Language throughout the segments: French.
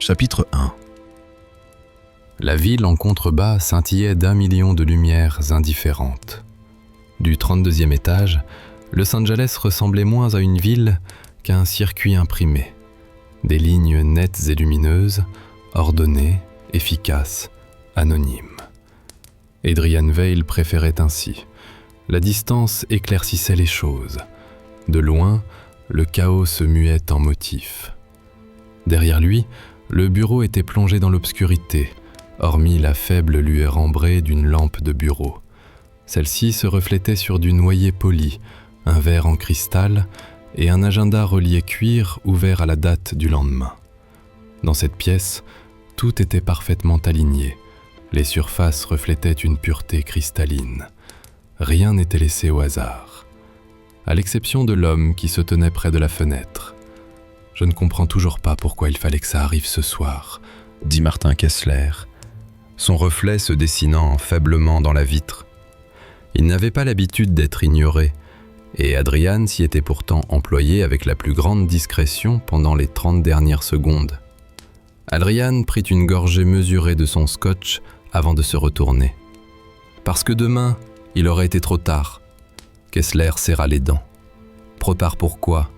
Chapitre 1. La ville en contrebas scintillait d'1 million de lumières indifférentes. Du 32e étage, Los Angeles ressemblait moins à une ville qu'à un circuit imprimé. Des lignes nettes et lumineuses, ordonnées, efficaces, anonymes. Adrian Vale préférait ainsi. La distance éclaircissait les choses. De loin, le chaos se muait en motifs. Derrière lui, le bureau était plongé dans l'obscurité, hormis la faible lueur ambrée d'une lampe de bureau. Celle-ci se reflétait sur du noyer poli, un verre en cristal et un agenda relié cuir ouvert à la date du lendemain. Dans cette pièce, tout était parfaitement aligné. Les surfaces reflétaient une pureté cristalline. Rien n'était laissé au hasard, à l'exception de l'homme qui se tenait près de la fenêtre. Je ne comprends toujours pas pourquoi il fallait que ça arrive ce soir, dit Martin Kessler, son reflet se dessinant faiblement dans la vitre. Il n'avait pas l'habitude d'être ignoré, et Adrian s'y était pourtant employé avec la plus grande discrétion pendant les 30 dernières secondes. Adrian prit une gorgée mesurée de son scotch avant de se retourner. Parce que demain, il aurait été trop tard. Kessler serra les dents. Prépare pourquoi ?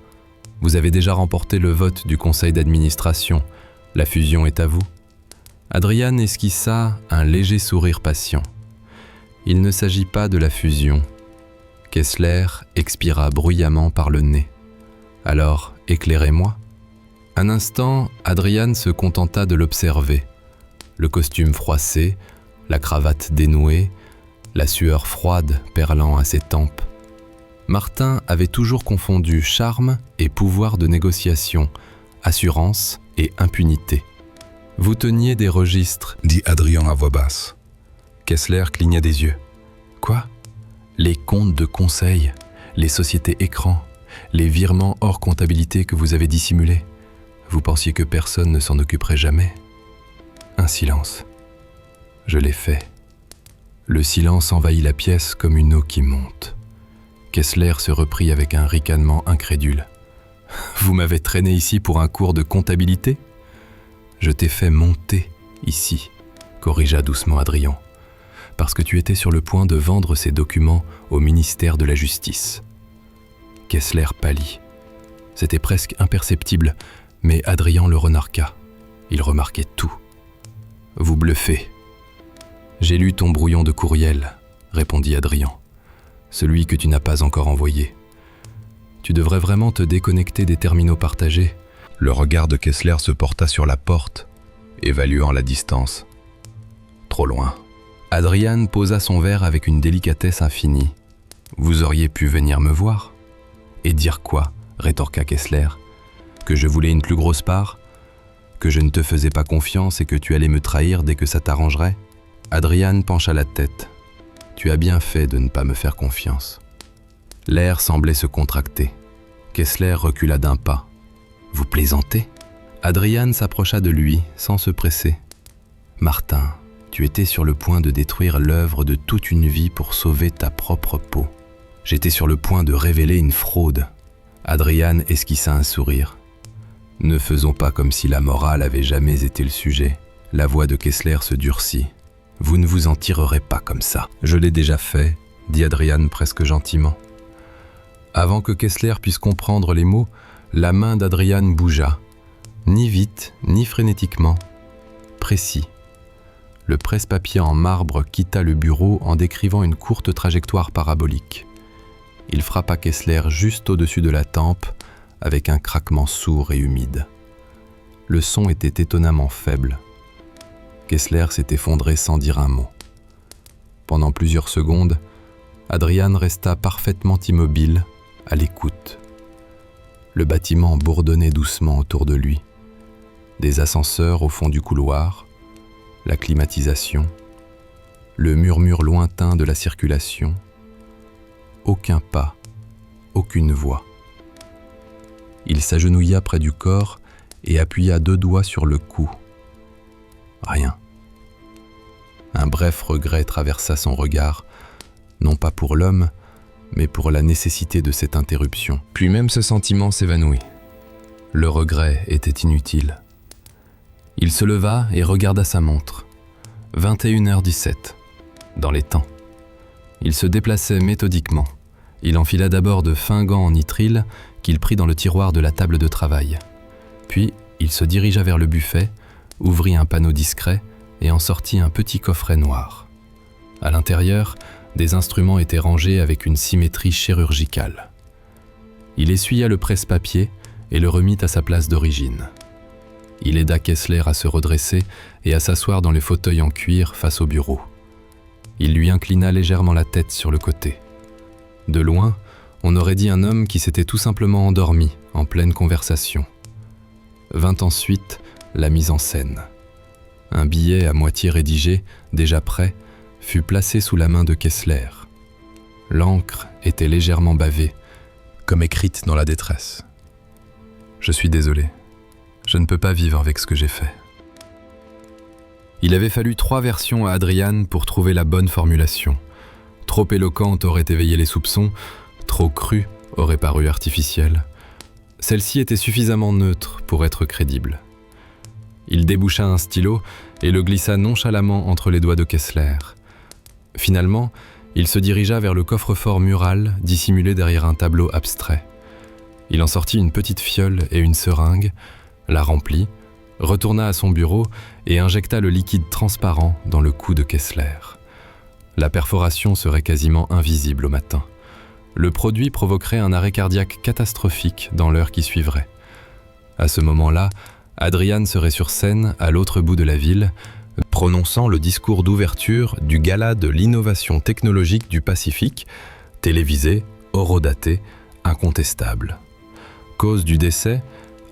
Vous avez déjà remporté le vote du conseil d'administration. La fusion est à vous. Adrian esquissa un léger sourire patient. Il ne s'agit pas de la fusion. Kessler expira bruyamment par le nez. Alors, éclairez-moi. Un instant, Adrian se contenta de l'observer. Le costume froissé, la cravate dénouée, la sueur froide perlant à ses tempes. Martin avait toujours confondu charme et pouvoir de négociation, assurance et impunité. Vous teniez des registres, dit Adrian à voix basse. Kessler cligna des yeux. Quoi ? Les comptes de conseil, les sociétés écrans, les virements hors comptabilité que vous avez dissimulés. Vous pensiez que personne ne s'en occuperait jamais ? Un silence. Je l'ai fait. Le silence envahit la pièce comme une eau qui monte. Kessler se reprit avec un ricanement incrédule. « Vous m'avez traîné ici pour un cours de comptabilité ? Je t'ai fait monter ici, corrigea doucement Adrian, parce que tu étais sur le point de vendre ces documents au ministère de la Justice. » Kessler pâlit. C'était presque imperceptible, mais Adrian le remarqua. Il remarquait tout. « Vous bluffez. »« J'ai lu ton brouillon de courriel, » répondit Adrian. Celui que tu n'as pas encore envoyé. Tu devrais vraiment te déconnecter des terminaux partagés. Le regard de Kessler se porta sur la porte, évaluant la distance. Trop loin. Adrian posa son verre avec une délicatesse infinie. Vous auriez pu venir me voir. Et dire quoi ? Rétorqua Kessler. Que je voulais une plus grosse part ? Que je ne te faisais pas confiance et que tu allais me trahir dès que ça t'arrangerait ? Adrian pencha la tête. Tu as bien fait de ne pas me faire confiance. L'air semblait se contracter. Kessler recula d'un pas. Vous plaisantez ? Adrian s'approcha de lui, sans se presser. Martin, tu étais sur le point de détruire l'œuvre de toute une vie pour sauver ta propre peau. J'étais sur le point de révéler une fraude. Adrian esquissa un sourire. Ne faisons pas comme si la morale avait jamais été le sujet. La voix de Kessler se durcit. Vous ne vous en tirerez pas comme ça. Je l'ai déjà fait, dit Adrian presque gentiment. Avant que Kessler puisse comprendre les mots, la main d'Adrian bougea. Ni vite, ni frénétiquement. Précis. Le presse-papier en marbre quitta le bureau en décrivant une courte trajectoire parabolique. Il frappa Kessler juste au-dessus de la tempe, avec un craquement sourd et humide. Le son était étonnamment faible. Kessler s'est effondré sans dire un mot. Pendant plusieurs secondes, Adrian resta parfaitement immobile, à l'écoute. Le bâtiment bourdonnait doucement autour de lui. Des ascenseurs au fond du couloir, la climatisation, le murmure lointain de la circulation. Aucun pas, aucune voix. Il s'agenouilla près du corps et appuya 2 doigts sur le cou. Rien. Un bref regret traversa son regard, non pas pour l'homme, mais pour la nécessité de cette interruption. Puis même ce sentiment s'évanouit. Le regret était inutile. Il se leva et regarda sa montre. 21h17. Dans les temps. Il se déplaçait méthodiquement. Il enfila d'abord de fins gants en nitrile qu'il prit dans le tiroir de la table de travail. Puis, il se dirigea vers le buffet, ouvrit un panneau discret et en sortit un petit coffret noir. À l'intérieur, des instruments étaient rangés avec une symétrie chirurgicale. Il essuya le presse-papier et le remit à sa place d'origine. Il aida Kessler à se redresser et à s'asseoir dans le fauteuil en cuir face au bureau. Il lui inclina légèrement la tête sur le côté. De loin, on aurait dit un homme qui s'était tout simplement endormi en pleine conversation. Vint ensuite la mise en scène. Un billet à moitié rédigé, déjà prêt, fut placé sous la main de Kessler. L'encre était légèrement bavée, comme écrite dans la détresse. Je suis désolé. Je ne peux pas vivre avec ce que j'ai fait. Il avait fallu 3 versions à Adrian pour trouver la bonne formulation. Trop éloquente aurait éveillé les soupçons, trop crue aurait paru artificielle. Celle-ci était suffisamment neutre pour être crédible. Il déboucha un stylo et le glissa nonchalamment entre les doigts de Kessler. Finalement, il se dirigea vers le coffre-fort mural dissimulé derrière un tableau abstrait. Il en sortit une petite fiole et une seringue, la remplit, retourna à son bureau et injecta le liquide transparent dans le cou de Kessler. La perforation serait quasiment invisible au matin. Le produit provoquerait un arrêt cardiaque catastrophique dans l'heure qui suivrait. À ce moment-là, Adrian serait sur scène à l'autre bout de la ville, prononçant le discours d'ouverture du Gala de l'innovation technologique du Pacifique, télévisé, horodaté, incontestable. Cause du décès,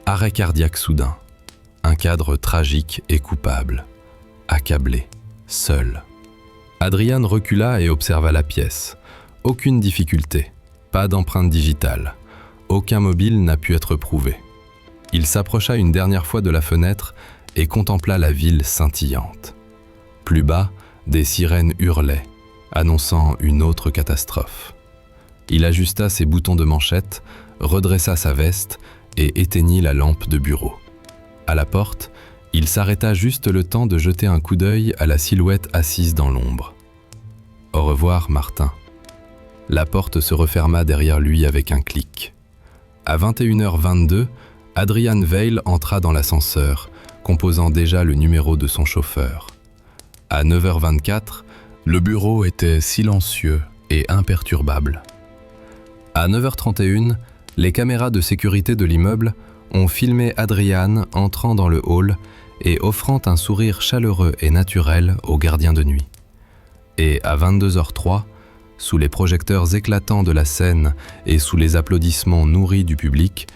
arrêt cardiaque soudain. Un cadre tragique et coupable. Accablé, seul. Adrian recula et observa la pièce. Aucune difficulté, pas d'empreinte digitale. Aucun mobile n'a pu être prouvé. Il s'approcha une dernière fois de la fenêtre et contempla la ville scintillante. Plus bas, des sirènes hurlaient, annonçant une autre catastrophe. Il ajusta ses boutons de manchette, redressa sa veste et éteignit la lampe de bureau. À la porte, il s'arrêta juste le temps de jeter un coup d'œil à la silhouette assise dans l'ombre. « Au revoir, Martin ». La porte se referma derrière lui avec un clic. À 21h22, Adrian Veil entra dans l'ascenseur, composant déjà le numéro de son chauffeur. À 9h24, le bureau était silencieux et imperturbable. À 9h31, les caméras de sécurité de l'immeuble ont filmé Adrian entrant dans le hall et offrant un sourire chaleureux et naturel au gardien de nuit. Et à 22h03, sous les projecteurs éclatants de la scène et sous les applaudissements nourris du public,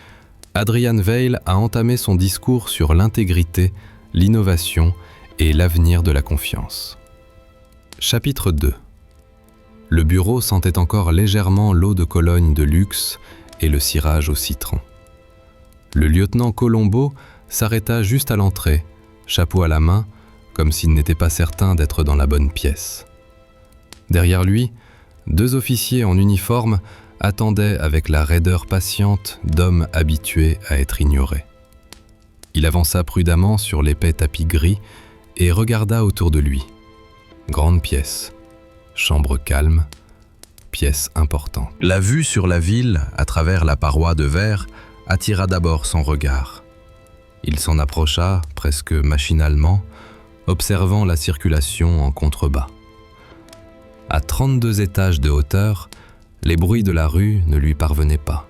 Adrian Veil a entamé son discours sur l'intégrité, l'innovation et l'avenir de la confiance. Chapitre 2. Le bureau sentait encore légèrement l'eau de Cologne de luxe et le cirage au citron. Le lieutenant Colombo s'arrêta juste à l'entrée, chapeau à la main, comme s'il n'était pas certain d'être dans la bonne pièce. Derrière lui, 2 officiers en uniforme attendaient avec la raideur patiente d'hommes habitués à être ignorés. Il avança prudemment sur l'épais tapis gris et regarda autour de lui. Grande pièce, chambre calme, pièce importante. La vue sur la ville, à travers la paroi de verre, attira d'abord son regard. Il s'en approcha, presque machinalement, observant la circulation en contrebas. À 32 étages de hauteur, les bruits de la rue ne lui parvenaient pas.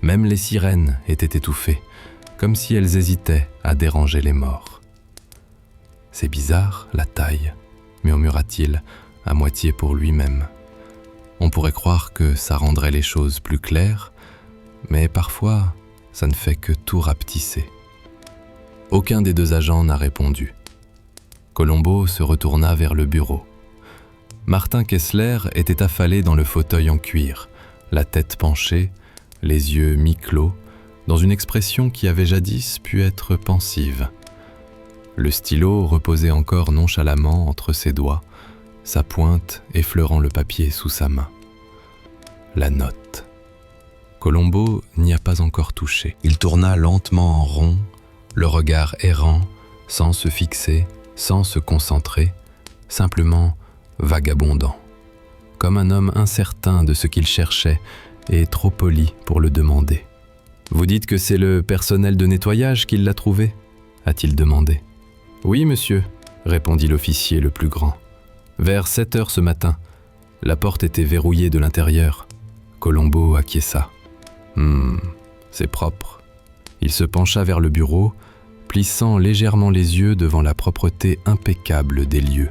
Même les sirènes étaient étouffées, comme si elles hésitaient à déranger les morts. « C'est bizarre, la taille », murmura-t-il, à moitié pour lui-même. On pourrait croire que ça rendrait les choses plus claires, mais parfois, ça ne fait que tout rapetisser. Aucun des 2 agents n'a répondu. Colombo se retourna vers le bureau. Martin Kessler était affalé dans le fauteuil en cuir, la tête penchée, les yeux mi-clos, dans une expression qui avait jadis pu être pensive. Le stylo reposait encore nonchalamment entre ses doigts, sa pointe effleurant le papier sous sa main. La note. Colombo n'y a pas encore touché. Il tourna lentement en rond, le regard errant, sans se fixer, sans se concentrer, simplement vagabondant, comme un homme incertain de ce qu'il cherchait et trop poli pour le demander. « Vous dites que c'est le personnel de nettoyage qui l'a trouvé ?» a-t-il demandé. « Oui, monsieur », répondit l'officier le plus grand. « Vers 7 heures ce matin, la porte était verrouillée de l'intérieur. » Colombo acquiesça. « C'est propre. » Il se pencha vers le bureau, plissant légèrement les yeux devant la propreté impeccable des lieux.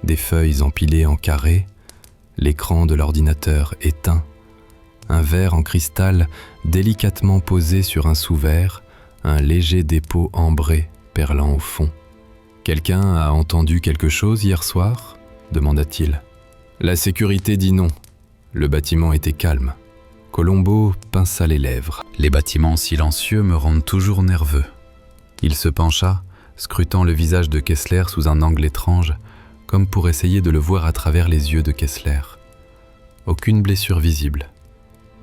Des feuilles empilées en carré, l'écran de l'ordinateur éteint, un verre en cristal délicatement posé sur un sous-verre, un léger dépôt ambré perlant au fond. « Quelqu'un a entendu quelque chose hier soir ?» demanda-t-il. La sécurité dit non. Le bâtiment était calme. Colombo pinça les lèvres. Les bâtiments silencieux me rendent toujours nerveux. Il se pencha, scrutant le visage de Kessler sous un angle étrange, comme pour essayer de le voir à travers les yeux de Kessler. Aucune blessure visible,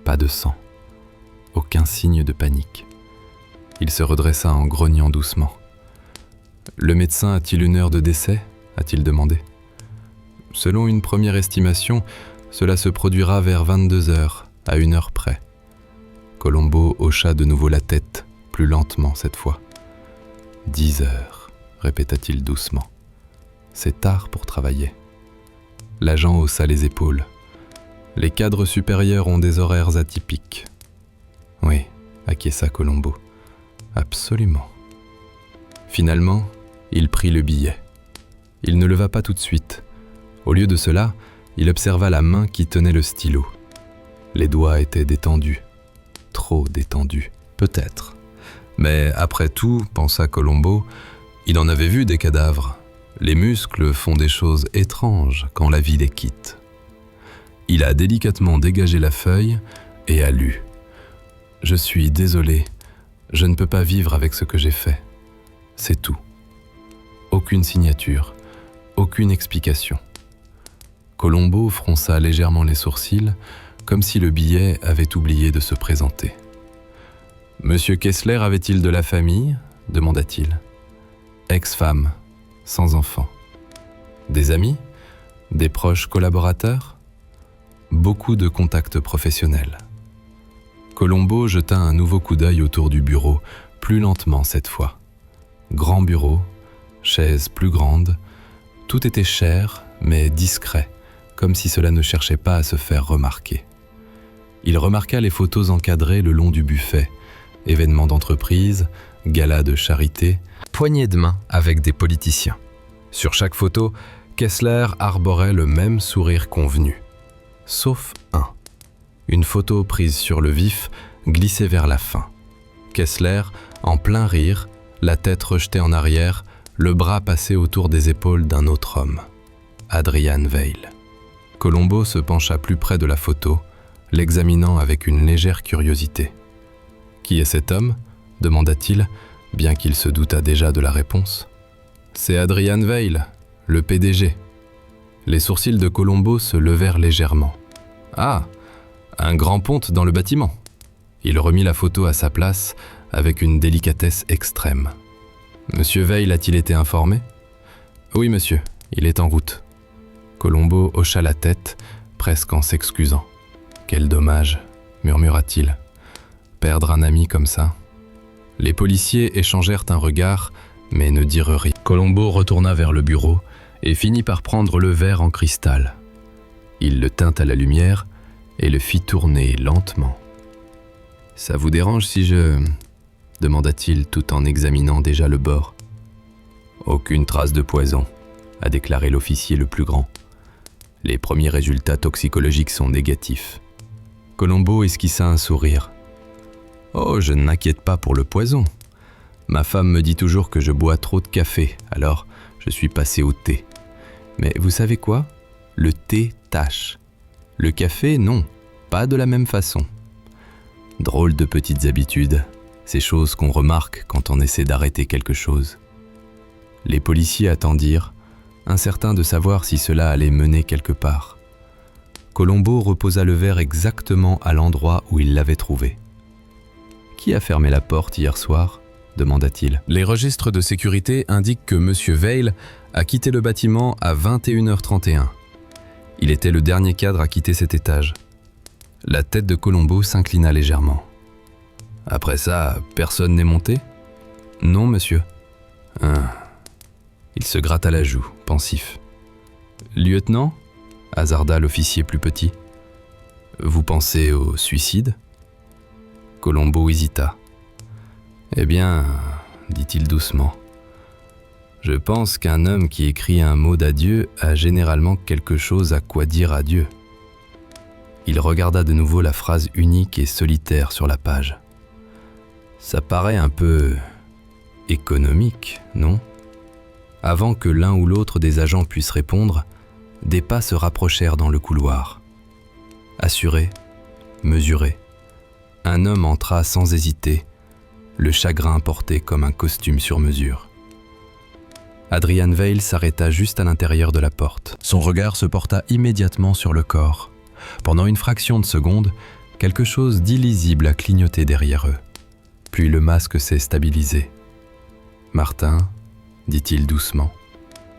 pas de sang, aucun signe de panique. Il se redressa en grognant doucement. « Le médecin a-t-il une heure de décès ?» a-t-il demandé. « Selon une première estimation, cela se produira vers 22 heures, à 1 heure près. » Colombo hocha de nouveau la tête, plus lentement cette fois. « 10 heures, répéta-t-il doucement. C'est tard pour travailler. » L'agent haussa les épaules. « Les cadres supérieurs ont des horaires atypiques. » « Oui, acquiesça Colombo. « Absolument. » Finalement, il prit le billet. Il ne leva pas tout de suite. Au lieu de cela, il observa la main qui tenait le stylo. Les doigts étaient détendus. Trop détendus, peut-être. Mais après tout, pensa Colombo, il en avait vu des cadavres. Les muscles font des choses étranges quand la vie les quitte. Il a délicatement dégagé la feuille et a lu. « Je suis désolé, je ne peux pas vivre avec ce que j'ai fait. C'est tout. Aucune signature, aucune explication. » Colombo fronça légèrement les sourcils, comme si le billet avait oublié de se présenter. « Monsieur Kessler avait-il de la famille ?» demanda-t-il. « Ex-femme, sans enfant. Des amis? Des proches collaborateurs? Beaucoup de contacts professionnels. » Colombo jeta un nouveau coup d'œil autour du bureau, plus lentement cette fois. Grand bureau, chaises plus grandes, tout était cher mais discret, comme si cela ne cherchait pas à se faire remarquer. Il remarqua les photos encadrées le long du buffet, événements d'entreprise, galas de charité, poignées de main avec des politiciens. Sur chaque photo, Kessler arborait le même sourire convenu. Sauf un. Une photo prise sur le vif glissait vers la fin. Kessler, en plein rire, la tête rejetée en arrière, le bras passé autour des épaules d'un autre homme, Adrian Veil. Colombo se pencha plus près de la photo, l'examinant avec une légère curiosité. « Qui est cet homme ?» demanda-t-il, bien qu'il se doutât déjà de la réponse. « C'est Adrian Veil, le PDG. » Les sourcils de Colombo se levèrent légèrement. « Ah, un grand ponte dans le bâtiment !» Il remit la photo à sa place avec une délicatesse extrême. « Monsieur Veil a-t-il été informé ?»« Oui, monsieur, il est en route. » Colombo hocha la tête, presque en s'excusant. « Quel dommage, » murmura-t-il. « Perdre un ami comme ça. » Les policiers échangèrent un regard, mais ne dirent rien. Colombo retourna vers le bureau et finit par prendre le verre en cristal. Il le tint à la lumière et le fit tourner lentement. « Ça vous dérange si je... » demanda-t-il tout en examinant déjà le bord. « Aucune trace de poison, » a déclaré l'officier le plus grand. « Les premiers résultats toxicologiques sont négatifs. » Colombo esquissa un sourire. « Oh, je ne m'inquiète pas pour le poison. Ma femme me dit toujours que je bois trop de café, alors je suis passé au thé. Mais vous savez quoi ? Le thé tâche. Le café, non, pas de la même façon. Drôle de petites habitudes, ces choses qu'on remarque quand on essaie d'arrêter quelque chose. » Les policiers attendirent, incertains de savoir si cela allait mener quelque part. Colombo reposa le verre exactement à l'endroit où il l'avait trouvé. « Qui a fermé la porte hier soir ?» demanda-t-il. Les registres de sécurité indiquent que M. Veil a quitté le bâtiment à 21h31. Il était le dernier cadre à quitter cet étage. La tête de Colombo s'inclina légèrement. Après ça, personne n'est monté ? Non, monsieur. Il se gratta la joue, pensif. Lieutenant ? Hasarda l'officier plus petit. Vous pensez au suicide ? Colombo hésita. Eh bien, dit-il doucement, je pense qu'un homme qui écrit un mot d'adieu a généralement quelque chose à quoi dire à Dieu. Il regarda de nouveau la phrase unique et solitaire sur la page. Ça paraît un peu économique, non ? Avant que l'un ou l'autre des agents puisse répondre, des pas se rapprochèrent dans le couloir. Assuré, mesuré, un homme entra sans hésiter, le chagrin porté comme un costume sur mesure. Adrian Veil s'arrêta juste à l'intérieur de la porte. Son regard se porta immédiatement sur le corps. Pendant une fraction de seconde, quelque chose d'illisible a clignoté derrière eux. Puis le masque s'est stabilisé. « Martin », dit-il doucement.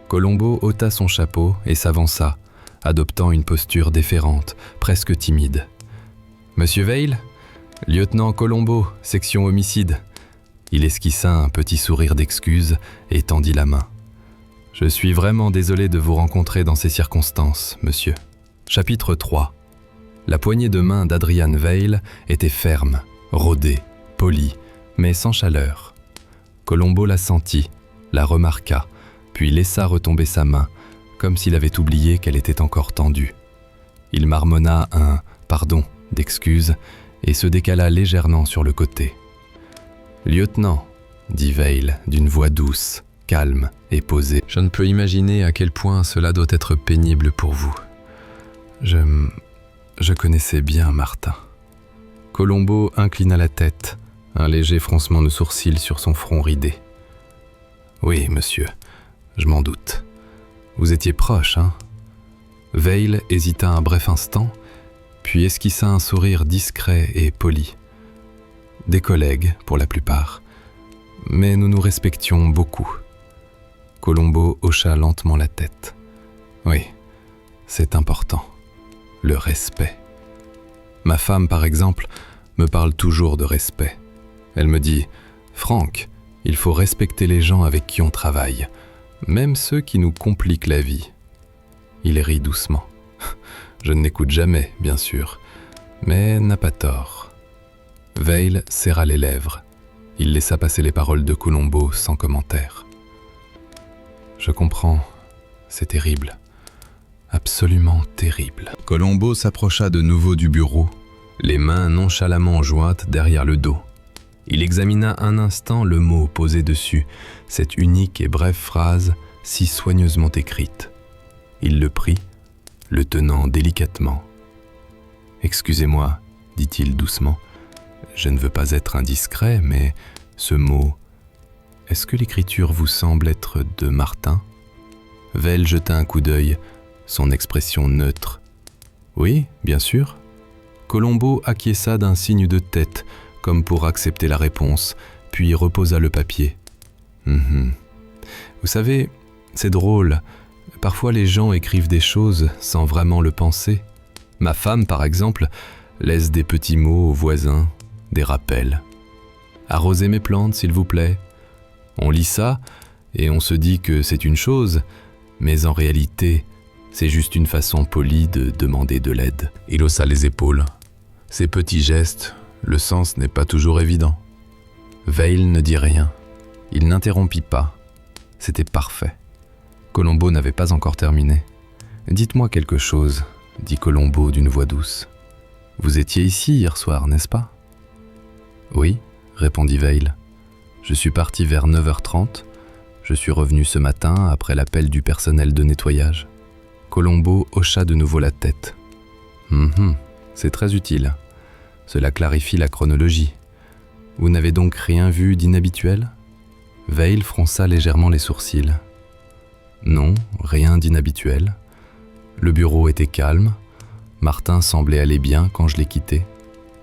Colombo ôta son chapeau et s'avança, adoptant une posture déférente, presque timide. « Monsieur Veil ? Lieutenant Colombo, section homicide. » Il esquissa un petit sourire d'excuse et tendit la main. « Je suis vraiment désolé de vous rencontrer dans ces circonstances, monsieur. » Chapitre 3. La poignée de main d'Adrian Veil était ferme, rodée, polie, mais sans chaleur. Colombo la sentit, la remarqua, puis laissa retomber sa main, comme s'il avait oublié qu'elle était encore tendue. Il marmonna un « pardon » d'excuse et se décala légèrement sur le côté. « Lieutenant », dit Veil d'une voix douce, calme et posée, « je ne peux imaginer à quel point cela doit être pénible pour vous. Je connaissais bien Martin. » Colombo inclina la tête, un léger froncement de sourcils sur son front ridé. « Oui, monsieur, je m'en doute. Vous étiez proche, hein ?» Veil hésita un bref instant, puis esquissa un sourire discret et poli. Des collègues, pour la plupart, mais nous nous respections beaucoup. Colombo hocha lentement la tête. « Oui, c'est important. Le respect. Ma femme, par exemple, me parle toujours de respect. Elle me dit « Franck, il faut respecter les gens avec qui on travaille, même ceux qui nous compliquent la vie. » Il rit doucement. Je ne l'écoute jamais, bien sûr, mais n'a pas tort. Veil serra les lèvres. Il laissa passer les paroles de Colombo sans commentaire. Je comprends, c'est terrible. Absolument terrible. Colombo s'approcha de nouveau du bureau, les mains nonchalamment jointes derrière le dos. Il examina un instant le mot posé dessus, cette unique et brève phrase si soigneusement écrite. Il le prit, le tenant délicatement. « Excusez-moi, dit-il doucement, je ne veux pas être indiscret, mais ce mot, est-ce que l'écriture vous semble être de Martin ?» Veil jeta un coup d'œil, son expression neutre. « Oui, bien sûr. » Colombo acquiesça d'un signe de tête, comme pour accepter la réponse, puis reposa le papier. « Vous savez, c'est drôle. Parfois les gens écrivent des choses sans vraiment le penser. Ma femme, par exemple, laisse des petits mots aux voisins, des rappels. « Arrosez mes plantes, s'il vous plaît. » On lit ça, et on se dit que c'est une chose, mais en réalité, c'est juste une façon polie de demander de l'aide. Il haussa les épaules. Ces petits gestes, le sens n'est pas toujours évident. Veil ne dit rien. Il n'interrompit pas. C'était parfait. Colombo n'avait pas encore terminé. « Dites-moi quelque chose, » dit Colombo d'une voix douce. « Vous étiez ici hier soir, n'est-ce pas ?»« Oui, » répondit Veil. « Je suis parti vers 9h30. Je suis revenu ce matin après l'appel du personnel de nettoyage. » Colombo hocha de nouveau la tête. « C'est très utile. Cela clarifie la chronologie. Vous n'avez donc rien vu d'inhabituel ?» Veil fronça légèrement les sourcils. « Non, rien d'inhabituel. Le bureau était calme. Martin semblait aller bien quand je l'ai quitté. »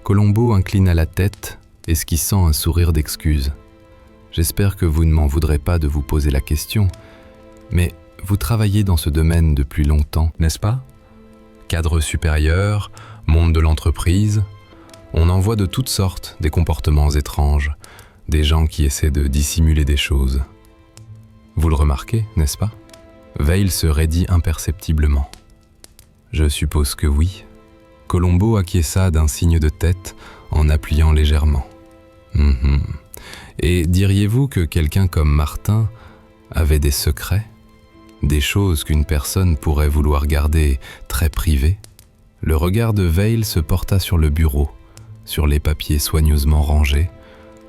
Colombo inclina la tête, esquissant un sourire d'excuse. « J'espère que vous ne m'en voudrez pas de vous poser la question, mais vous travaillez dans ce domaine depuis longtemps, n'est-ce pas? Cadre supérieur, monde de l'entreprise, on en voit de toutes sortes, des comportements étranges, des gens qui essaient de dissimuler des choses. Vous le remarquez, n'est-ce pas? Veil se raidit imperceptiblement. Je suppose que oui. Colombo acquiesça d'un signe de tête en appuyant légèrement. Et diriez-vous que quelqu'un comme Martin avait des secrets? Des choses qu'une personne pourrait vouloir garder très privées? Le regard de Veil se porta sur le bureau, sur les papiers soigneusement rangés,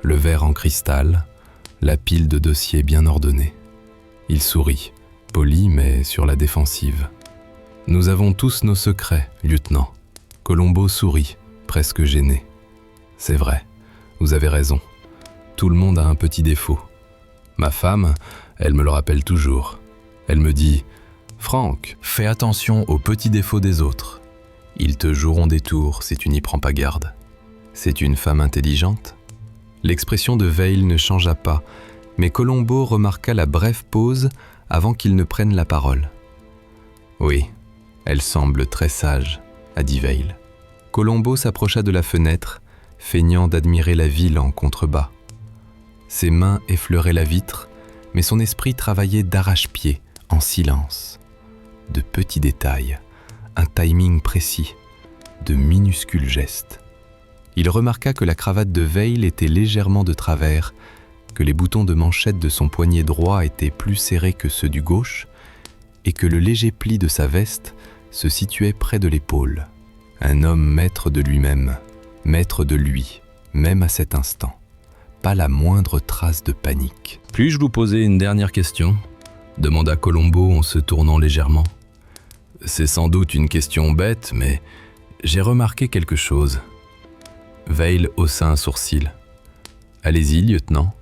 le verre en cristal, la pile de dossiers bien ordonnés. Il sourit, poli mais sur la défensive. « Nous avons tous nos secrets, lieutenant. » Colombo sourit, presque gêné. « C'est vrai, vous avez raison. Tout le monde a un petit défaut. Ma femme, elle me le rappelle toujours. Elle me dit « Franck, fais attention aux petits défauts des autres. Ils te joueront des tours si tu n'y prends pas garde. » C'est une femme intelligente? L'expression de Veil ne changea pas, mais Colombo remarqua la brève pause avant qu'il ne prenne la parole. « Oui, elle semble très sage, » a dit Veil. Colombo s'approcha de la fenêtre, feignant d'admirer la ville en contrebas. Ses mains effleuraient la vitre, mais son esprit travaillait d'arrache-pied, en silence. De petits détails, un timing précis, de minuscules gestes. Il remarqua que la cravate de Veil était légèrement de travers, que les boutons de manchette de son poignet droit étaient plus serrés que ceux du gauche, et que le léger pli de sa veste se situait près de l'épaule. Un homme maître de lui-même, maître de lui, même à cet instant. Pas la moindre trace de panique. « Puis-je vous poser une dernière question ?» demanda Colombo en se tournant légèrement. « C'est sans doute une question bête, mais j'ai remarqué quelque chose. » Veil haussa un sourcil. « Allez-y, lieutenant. »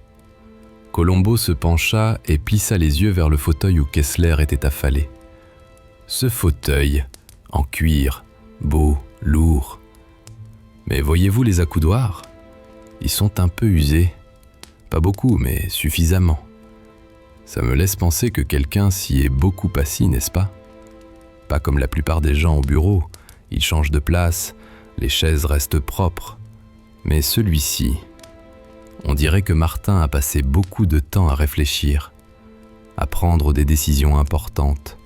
Colombo se pencha et plissa les yeux vers le fauteuil où Kessler était affalé. Ce fauteuil, en cuir, beau, lourd. Mais voyez-vous les accoudoirs? Ils sont un peu usés. Pas beaucoup, mais suffisamment. Ça me laisse penser que quelqu'un s'y est beaucoup assis, n'est-ce pas? Pas comme la plupart des gens au bureau. Ils changent de place, les chaises restent propres. Mais celui-ci, on dirait que Martin a passé beaucoup de temps à réfléchir, à prendre des décisions importantes,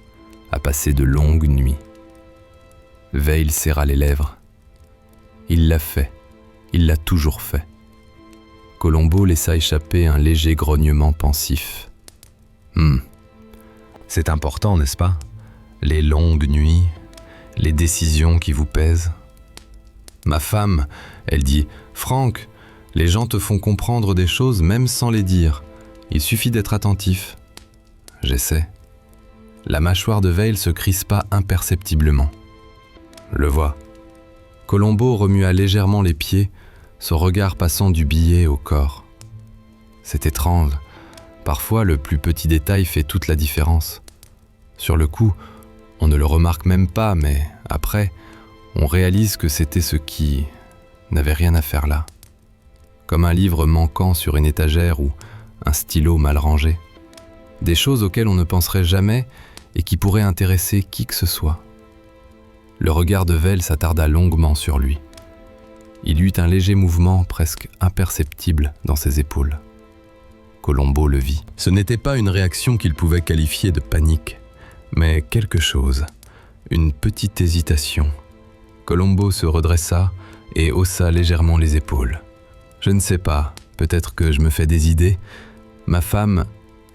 à passer de longues nuits. Veil serra les lèvres. Il l'a fait, il l'a toujours fait. Colombo laissa échapper un léger grognement pensif. C'est important, n'est-ce pas? Les longues nuits, les décisions qui vous pèsent. Ma femme, elle dit « Franck, les gens te font comprendre des choses même sans les dire. Il suffit d'être attentif. » J'essaie. La mâchoire de Veil se crispa imperceptiblement. Le vois. Colombo remua légèrement les pieds, son regard passant du billet au corps. C'est étrange. Parfois, le plus petit détail fait toute la différence. Sur le coup, on ne le remarque même pas, mais après, on réalise que c'était ce qui n'avait rien à faire là. Comme un livre manquant sur une étagère ou un stylo mal rangé. Des choses auxquelles on ne penserait jamais et qui pourraient intéresser qui que ce soit. Le regard de Veil s'attarda longuement sur lui. Il eut un léger mouvement presque imperceptible dans ses épaules. Colombo le vit. Ce n'était pas une réaction qu'il pouvait qualifier de panique, mais quelque chose, une petite hésitation. Colombo se redressa et haussa légèrement les épaules. Je ne sais pas, peut-être que je me fais des idées. Ma femme,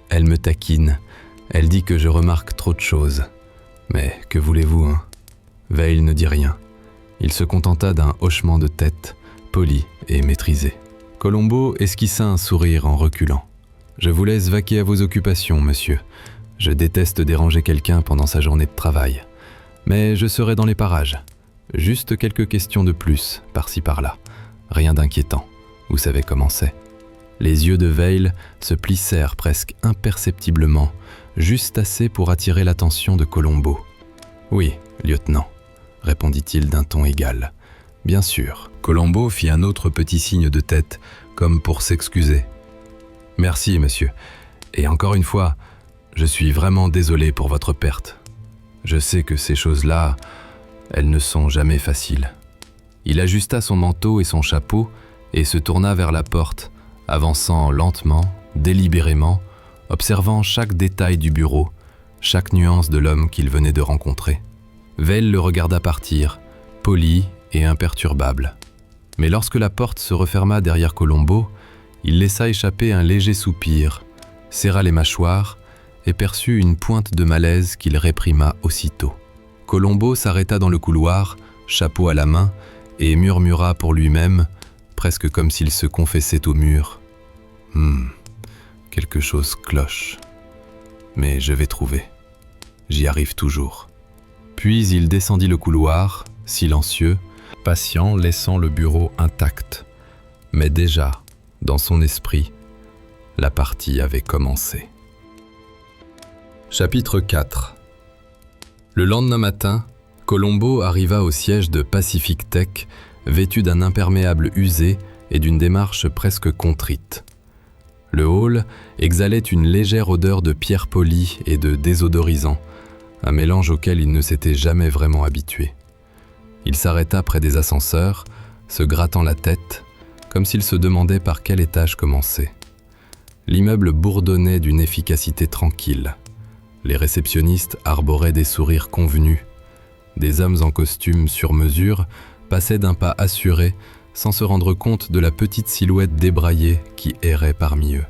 elle me taquine. Elle dit que je remarque trop de choses. Mais que voulez-vous, hein? Veil ne dit rien. Il se contenta d'un hochement de tête, poli et maîtrisé. Colombo esquissa un sourire en reculant. « Je vous laisse vaquer à vos occupations, monsieur. Je déteste déranger quelqu'un pendant sa journée de travail. Mais je serai dans les parages. Juste quelques questions de plus, par-ci par-là. Rien d'inquiétant. Vous savez comment c'est. » Les yeux de Veil se plissèrent presque imperceptiblement, juste assez pour attirer l'attention de Colombo. « Oui, lieutenant, » répondit-il d'un ton égal. « Bien sûr. » Colombo fit un autre petit signe de tête, comme pour s'excuser. Merci, monsieur. Et encore une fois, je suis vraiment désolé pour votre perte. Je sais que ces choses-là, elles ne sont jamais faciles. Il ajusta son manteau et son chapeau et se tourna vers la porte, avançant lentement, délibérément, observant chaque détail du bureau, chaque nuance de l'homme qu'il venait de rencontrer. Veil le regarda partir, poli et imperturbable. Mais lorsque la porte se referma derrière Colombo, il laissa échapper un léger soupir, serra les mâchoires et perçut une pointe de malaise qu'il réprima aussitôt. Colombo s'arrêta dans le couloir, chapeau à la main, et murmura pour lui-même, presque comme s'il se confessait au mur. « Quelque chose cloche. Mais je vais trouver. J'y arrive toujours. » Puis il descendit le couloir, silencieux, patient, laissant le bureau intact. Mais déjà, dans son esprit, la partie avait commencé. Chapitre 4. Le lendemain matin, Colombo arriva au siège de Pacific Tech, vêtu d'un imperméable usé et d'une démarche presque contrite. Le hall exhalait une légère odeur de pierre polie et de désodorisant, un mélange auquel il ne s'était jamais vraiment habitué. Il s'arrêta près des ascenseurs, se grattant la tête, comme s'il se demandait par quel étage commencer. L'immeuble bourdonnait d'une efficacité tranquille. Les réceptionnistes arboraient des sourires convenus. Des hommes en costume sur mesure passaient d'un pas assuré sans se rendre compte de la petite silhouette débraillée qui errait parmi eux.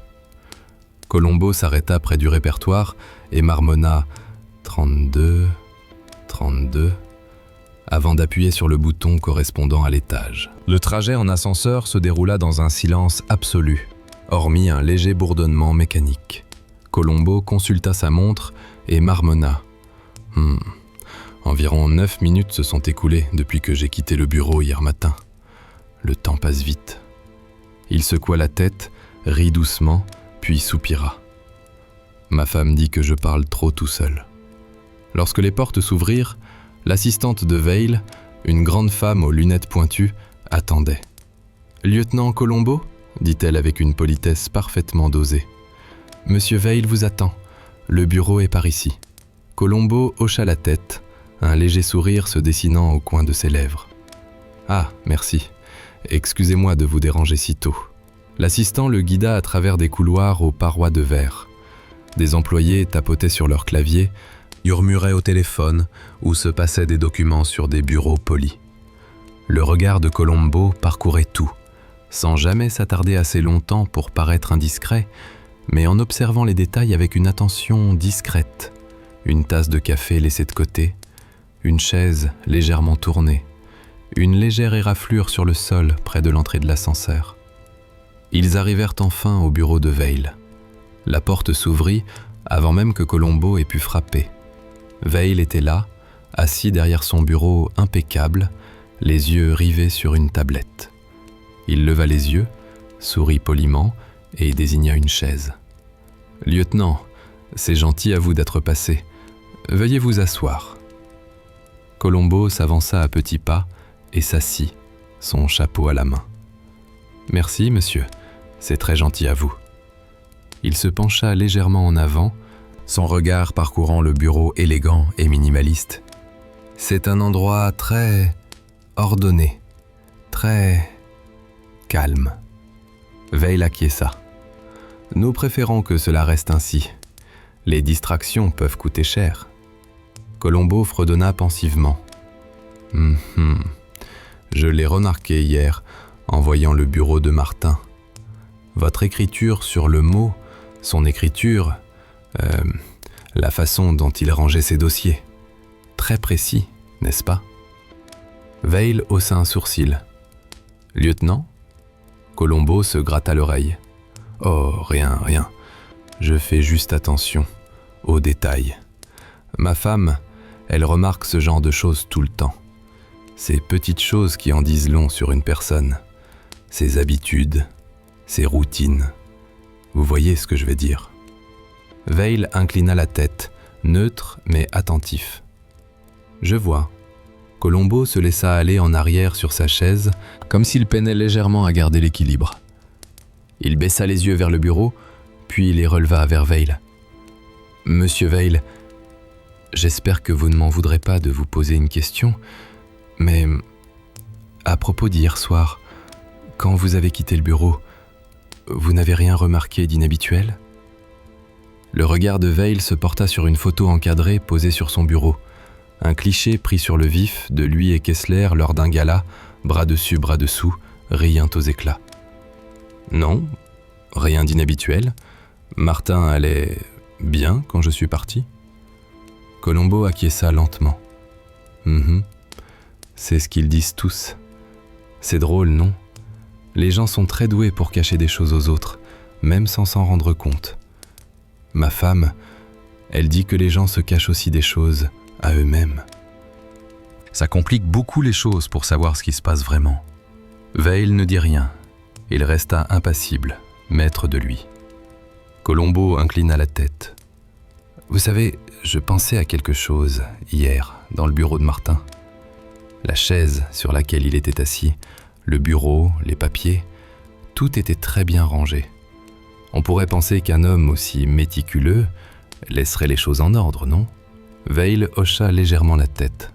Colombo s'arrêta près du répertoire et marmonna « 32, 32 » avant d'appuyer sur le bouton correspondant à l'étage. Le trajet en ascenseur se déroula dans un silence absolu, hormis un léger bourdonnement mécanique. Colombo consulta sa montre et marmonna. Environ 9 minutes se sont écoulées depuis que j'ai quitté le bureau hier matin. Le temps passe vite. Il secoua la tête, rit doucement, puis soupira. Ma femme dit que je parle trop tout seul. Lorsque les portes s'ouvrirent, l'assistante de Veil, une grande femme aux lunettes pointues, attendait. « Lieutenant Colombo ?» dit-elle avec une politesse parfaitement dosée. « Monsieur Veil vous attend. Le bureau est par ici. » Colombo hocha la tête, un léger sourire se dessinant au coin de ses lèvres. « Ah, merci. Excusez-moi de vous déranger si tôt. » L'assistant le guida à travers des couloirs aux parois de verre. Des employés tapotaient sur leur clavier, murmuraient au téléphone ou se passaient des documents sur des bureaux polis. Le regard de Colombo parcourait tout, sans jamais s'attarder assez longtemps pour paraître indiscret, mais en observant les détails avec une attention discrète. Une tasse de café laissée de côté, une chaise légèrement tournée, une légère éraflure sur le sol près de l'entrée de l'ascenseur. Ils arrivèrent enfin au bureau de Veil. La porte s'ouvrit avant même que Colombo ait pu frapper. Veil était là, assis derrière son bureau impeccable, les yeux rivés sur une tablette. Il leva les yeux, sourit poliment et désigna une chaise. « Lieutenant, c'est gentil à vous d'être passé. Veuillez vous asseoir. » Colombo s'avança à petits pas et s'assit, son chapeau à la main. « Merci, monsieur, c'est très gentil à vous. » Il se pencha légèrement en avant, son regard parcourant le bureau élégant et minimaliste. « C'est un endroit très ordonné, très calme. » Veil acquiesça. « Nous préférons que cela reste ainsi. Les distractions peuvent coûter cher. » Colombo fredonna pensivement. « Je l'ai remarqué hier en voyant le bureau de Martin. Votre écriture sur le mot, son écriture, la façon dont il rangeait ses dossiers. Très précis, n'est-ce pas ?» Veil haussa un sourcil. « Lieutenant ?» Colombo se gratta l'oreille. « Oh, rien. Je fais juste attention aux détails. Ma femme, elle remarque ce genre de choses tout le temps. Ces petites choses qui en disent long sur une personne. Ses habitudes, ses routines. Vous voyez ce que je veux dire ?» Veil inclina la tête, neutre mais attentif. « Je vois. » Colombo se laissa aller en arrière sur sa chaise, comme s'il peinait légèrement à garder l'équilibre. Il baissa les yeux vers le bureau, puis il les releva vers Veil. « Monsieur Veil, j'espère que vous ne m'en voudrez pas de vous poser une question, mais à propos d'hier soir, quand vous avez quitté le bureau, vous n'avez rien remarqué d'inhabituel ?» Le regard de Veil se porta sur une photo encadrée posée sur son bureau, un cliché pris sur le vif de lui et Kessler lors d'un gala, bras dessus, bras dessous, riant aux éclats. Non, rien d'inhabituel. Martin allait bien quand je suis parti. Colombo acquiesça lentement. C'est ce qu'ils disent tous. C'est drôle, non? Les gens sont très doués pour cacher des choses aux autres, même sans s'en rendre compte. Ma femme, elle dit que les gens se cachent aussi des choses à eux-mêmes. Ça complique beaucoup les choses pour savoir ce qui se passe vraiment. Veil ne dit rien. Il resta impassible, maître de lui. Colombo inclina la tête. Vous savez, je pensais à quelque chose hier dans le bureau de Martin. La chaise sur laquelle il était assis, le bureau, les papiers, tout était très bien rangé. On pourrait penser qu'un homme aussi méticuleux laisserait les choses en ordre, non? Veil hocha légèrement la tête.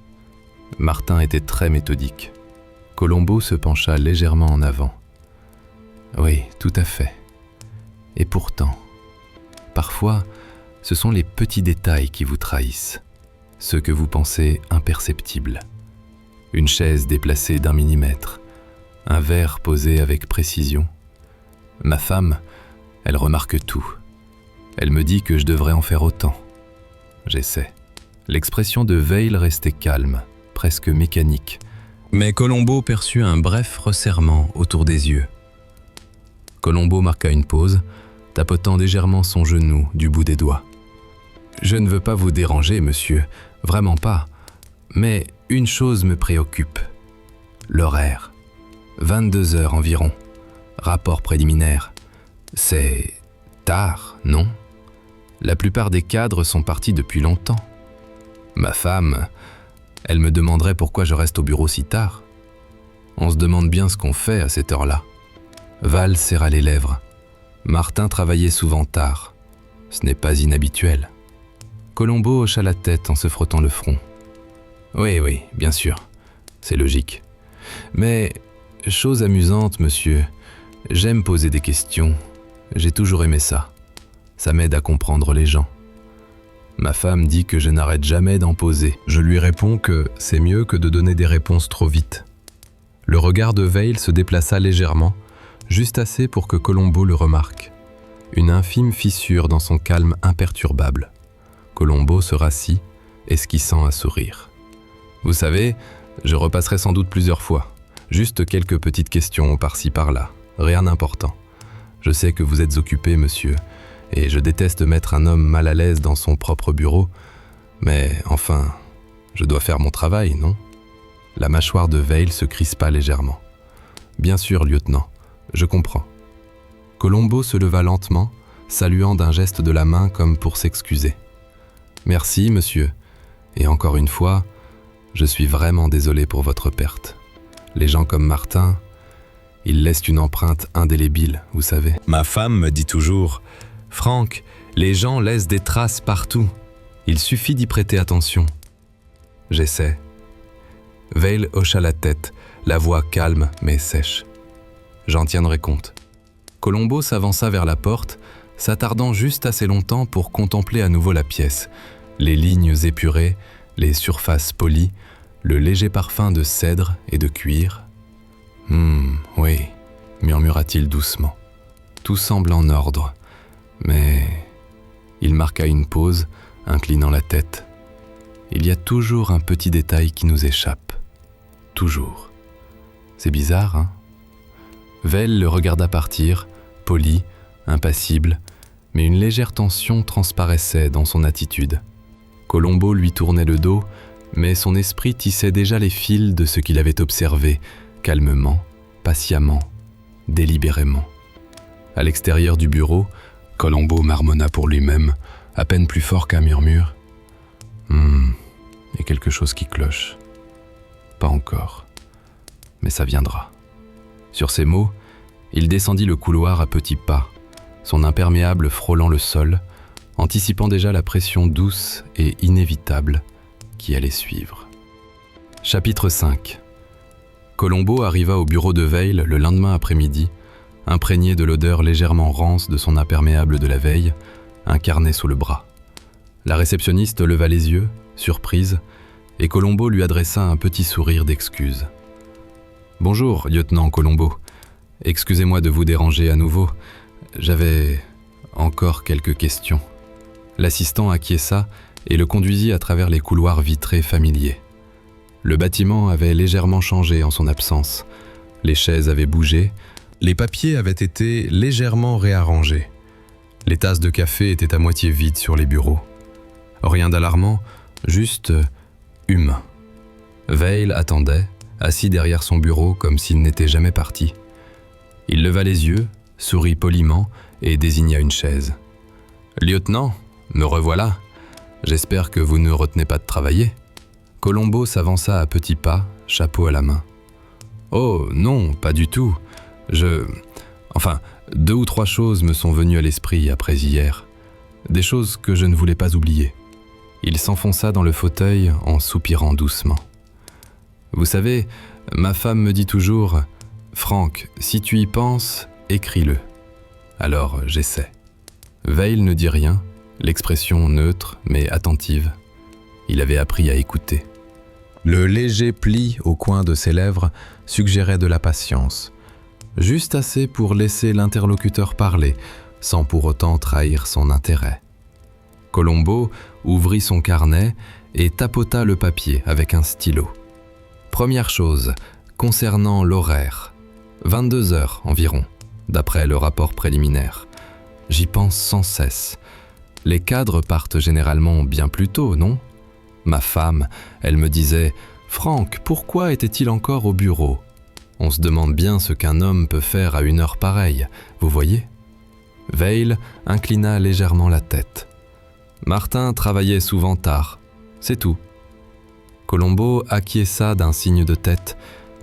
Martin était très méthodique. Colombo se pencha légèrement en avant. Oui, tout à fait. Et pourtant, parfois, ce sont les petits détails qui vous trahissent, ceux que vous pensez imperceptibles. Une chaise déplacée d'1 millimètre, un verre posé avec précision. Ma femme, elle remarque tout. Elle me dit que je devrais en faire autant. J'essaie. L'expression de Veil restait calme, presque mécanique. Mais Colombo perçut un bref resserrement autour des yeux. Colombo marqua une pause, tapotant légèrement son genou du bout des doigts. « Je ne veux pas vous déranger, monsieur, vraiment pas. Mais une chose me préoccupe. L'horaire. 22 heures environ. Rapport préliminaire. C'est tard, non? La plupart des cadres sont partis depuis longtemps. Ma femme, elle me demanderait pourquoi je reste au bureau si tard. On se demande bien ce qu'on fait à cette heure-là. » Val serra les lèvres. Martin travaillait souvent tard. Ce n'est pas inhabituel. Colombo hocha la tête en se frottant le front. Oui, bien sûr. C'est logique. Mais, chose amusante, monsieur, j'aime poser des questions. J'ai toujours aimé ça. Ça m'aide à comprendre les gens. Ma femme dit que je n'arrête jamais d'en poser. Je lui réponds que c'est mieux que de donner des réponses trop vite. Le regard de Veil se déplaça légèrement, juste assez pour que Colombo le remarque. Une infime fissure dans son calme imperturbable. Colombo se rassit, esquissant un sourire. Vous savez, je repasserai sans doute plusieurs fois. Juste quelques petites questions par-ci par-là. Rien d'important. Je sais que vous êtes occupé, monsieur, et je déteste mettre un homme mal à l'aise dans son propre bureau, mais enfin, je dois faire mon travail, non? La mâchoire de Veil se crispa légèrement. Bien sûr, lieutenant, je comprends. Colombo se leva lentement, saluant d'un geste de la main comme pour s'excuser. Merci, monsieur, et encore une fois, je suis vraiment désolé pour votre perte. Les gens comme Martin, ils laissent une empreinte indélébile, vous savez. Ma femme me dit toujours « Franck, les gens laissent des traces partout. Il suffit d'y prêter attention. » J'essaie. Veil hocha la tête, la voix calme mais sèche. J'en tiendrai compte. Colombo s'avança vers la porte, s'attardant juste assez longtemps pour contempler à nouveau la pièce, les lignes épurées, les surfaces polies, le léger parfum de cèdre et de cuir. « Oui, murmura-t-il doucement. Tout semble en ordre, mais... » Il marqua une pause, inclinant la tête. Il y a toujours un petit détail qui nous échappe. Toujours. C'est bizarre, hein? Veil le regarda partir, poli, impassible, mais une légère tension transparaissait dans son attitude. Colombo lui tournait le dos, mais son esprit tissait déjà les fils de ce qu'il avait observé, calmement, patiemment, délibérément. À l'extérieur du bureau, Colombo marmonna pour lui-même, à peine plus fort qu'un murmure. « Il y a quelque chose qui cloche. Pas encore. Mais ça viendra. » Sur ces mots, il descendit le couloir à petits pas, son imperméable frôlant le sol, anticipant déjà la pression douce et inévitable qui allait suivre. Chapitre 5. Colombo arriva au bureau de Veil le lendemain après-midi, imprégné de l'odeur légèrement rance de son imperméable de la veille, un carnet sous le bras. La réceptionniste leva les yeux, surprise, et Colombo lui adressa un petit sourire d'excuse. « Bonjour, lieutenant Colombo. Excusez-moi de vous déranger à nouveau. J'avais encore quelques questions. » L'assistant acquiesça et le conduisit à travers les couloirs vitrés familiers. Le bâtiment avait légèrement changé en son absence. Les chaises avaient bougé, les papiers avaient été légèrement réarrangés. Les tasses de café étaient à moitié vides sur les bureaux. Rien d'alarmant, juste humain. Veil attendait, assis derrière son bureau comme s'il n'était jamais parti. Il leva les yeux, sourit poliment et désigna une chaise. « Lieutenant, me revoilà. J'espère que vous ne retenez pas de travailler. » Colombo s'avança à petits pas, chapeau à la main. « Oh, non, pas du tout. Enfin, 2 ou 3 choses me sont venues à l'esprit après hier. Des choses que je ne voulais pas oublier. » Il s'enfonça dans le fauteuil en soupirant doucement. « Vous savez, ma femme me dit toujours « Franck, si tu y penses, écris-le. » Alors, j'essaie. » Veil ne dit rien, l'expression neutre mais attentive. Il avait appris à écouter. Le léger pli au coin de ses lèvres suggérait de la patience, juste assez pour laisser l'interlocuteur parler, sans pour autant trahir son intérêt. Colombo ouvrit son carnet et tapota le papier avec un stylo. Première chose, concernant l'horaire. 22 heures environ, d'après le rapport préliminaire. J'y pense sans cesse. Les cadres partent généralement bien plus tôt, non ? Ma femme, elle me disait « Franck, pourquoi était-il encore au bureau ?» On se demande bien ce qu'un homme peut faire à une heure pareille, vous voyez ? Veil inclina légèrement la tête. Martin travaillait souvent tard, c'est tout. Colombo acquiesça d'un signe de tête,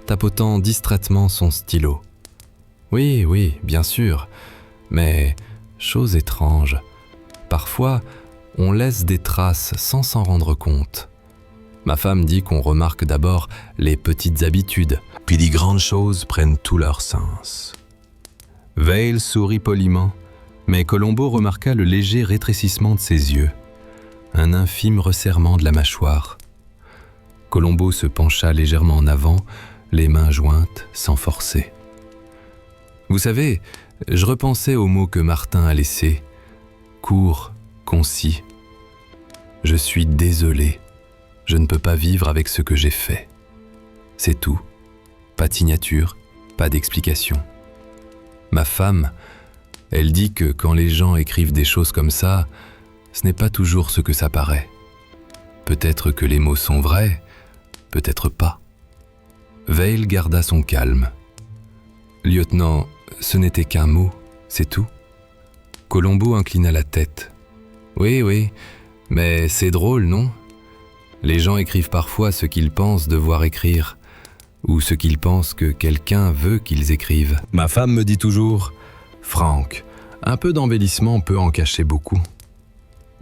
tapotant distraitement son stylo. Oui, bien sûr, mais, chose étrange, parfois, on laisse des traces sans s'en rendre compte. Ma femme dit qu'on remarque d'abord les petites habitudes, puis les grandes choses prennent tout leur sens. Veil sourit poliment, mais Colombo remarqua le léger rétrécissement de ses yeux, un infime resserrement de la mâchoire. Colombo se pencha légèrement en avant, les mains jointes, sans forcer. Vous savez, je repensais aux mots que Martin a laissés, court, concis. Je suis désolé, je ne peux pas vivre avec ce que j'ai fait. C'est tout, pas de signature, pas d'explication. Ma femme, elle dit que quand les gens écrivent des choses comme ça, ce n'est pas toujours ce que ça paraît. Peut-être que les mots sont vrais, peut-être pas. Veil garda son calme. Lieutenant, ce n'était qu'un mot, c'est tout. Colombo inclina la tête. Oui, mais c'est drôle, non ? Les gens écrivent parfois ce qu'ils pensent devoir écrire, ou ce qu'ils pensent que quelqu'un veut qu'ils écrivent. Ma femme me dit toujours « Franck, un peu d'embellissement peut en cacher beaucoup. »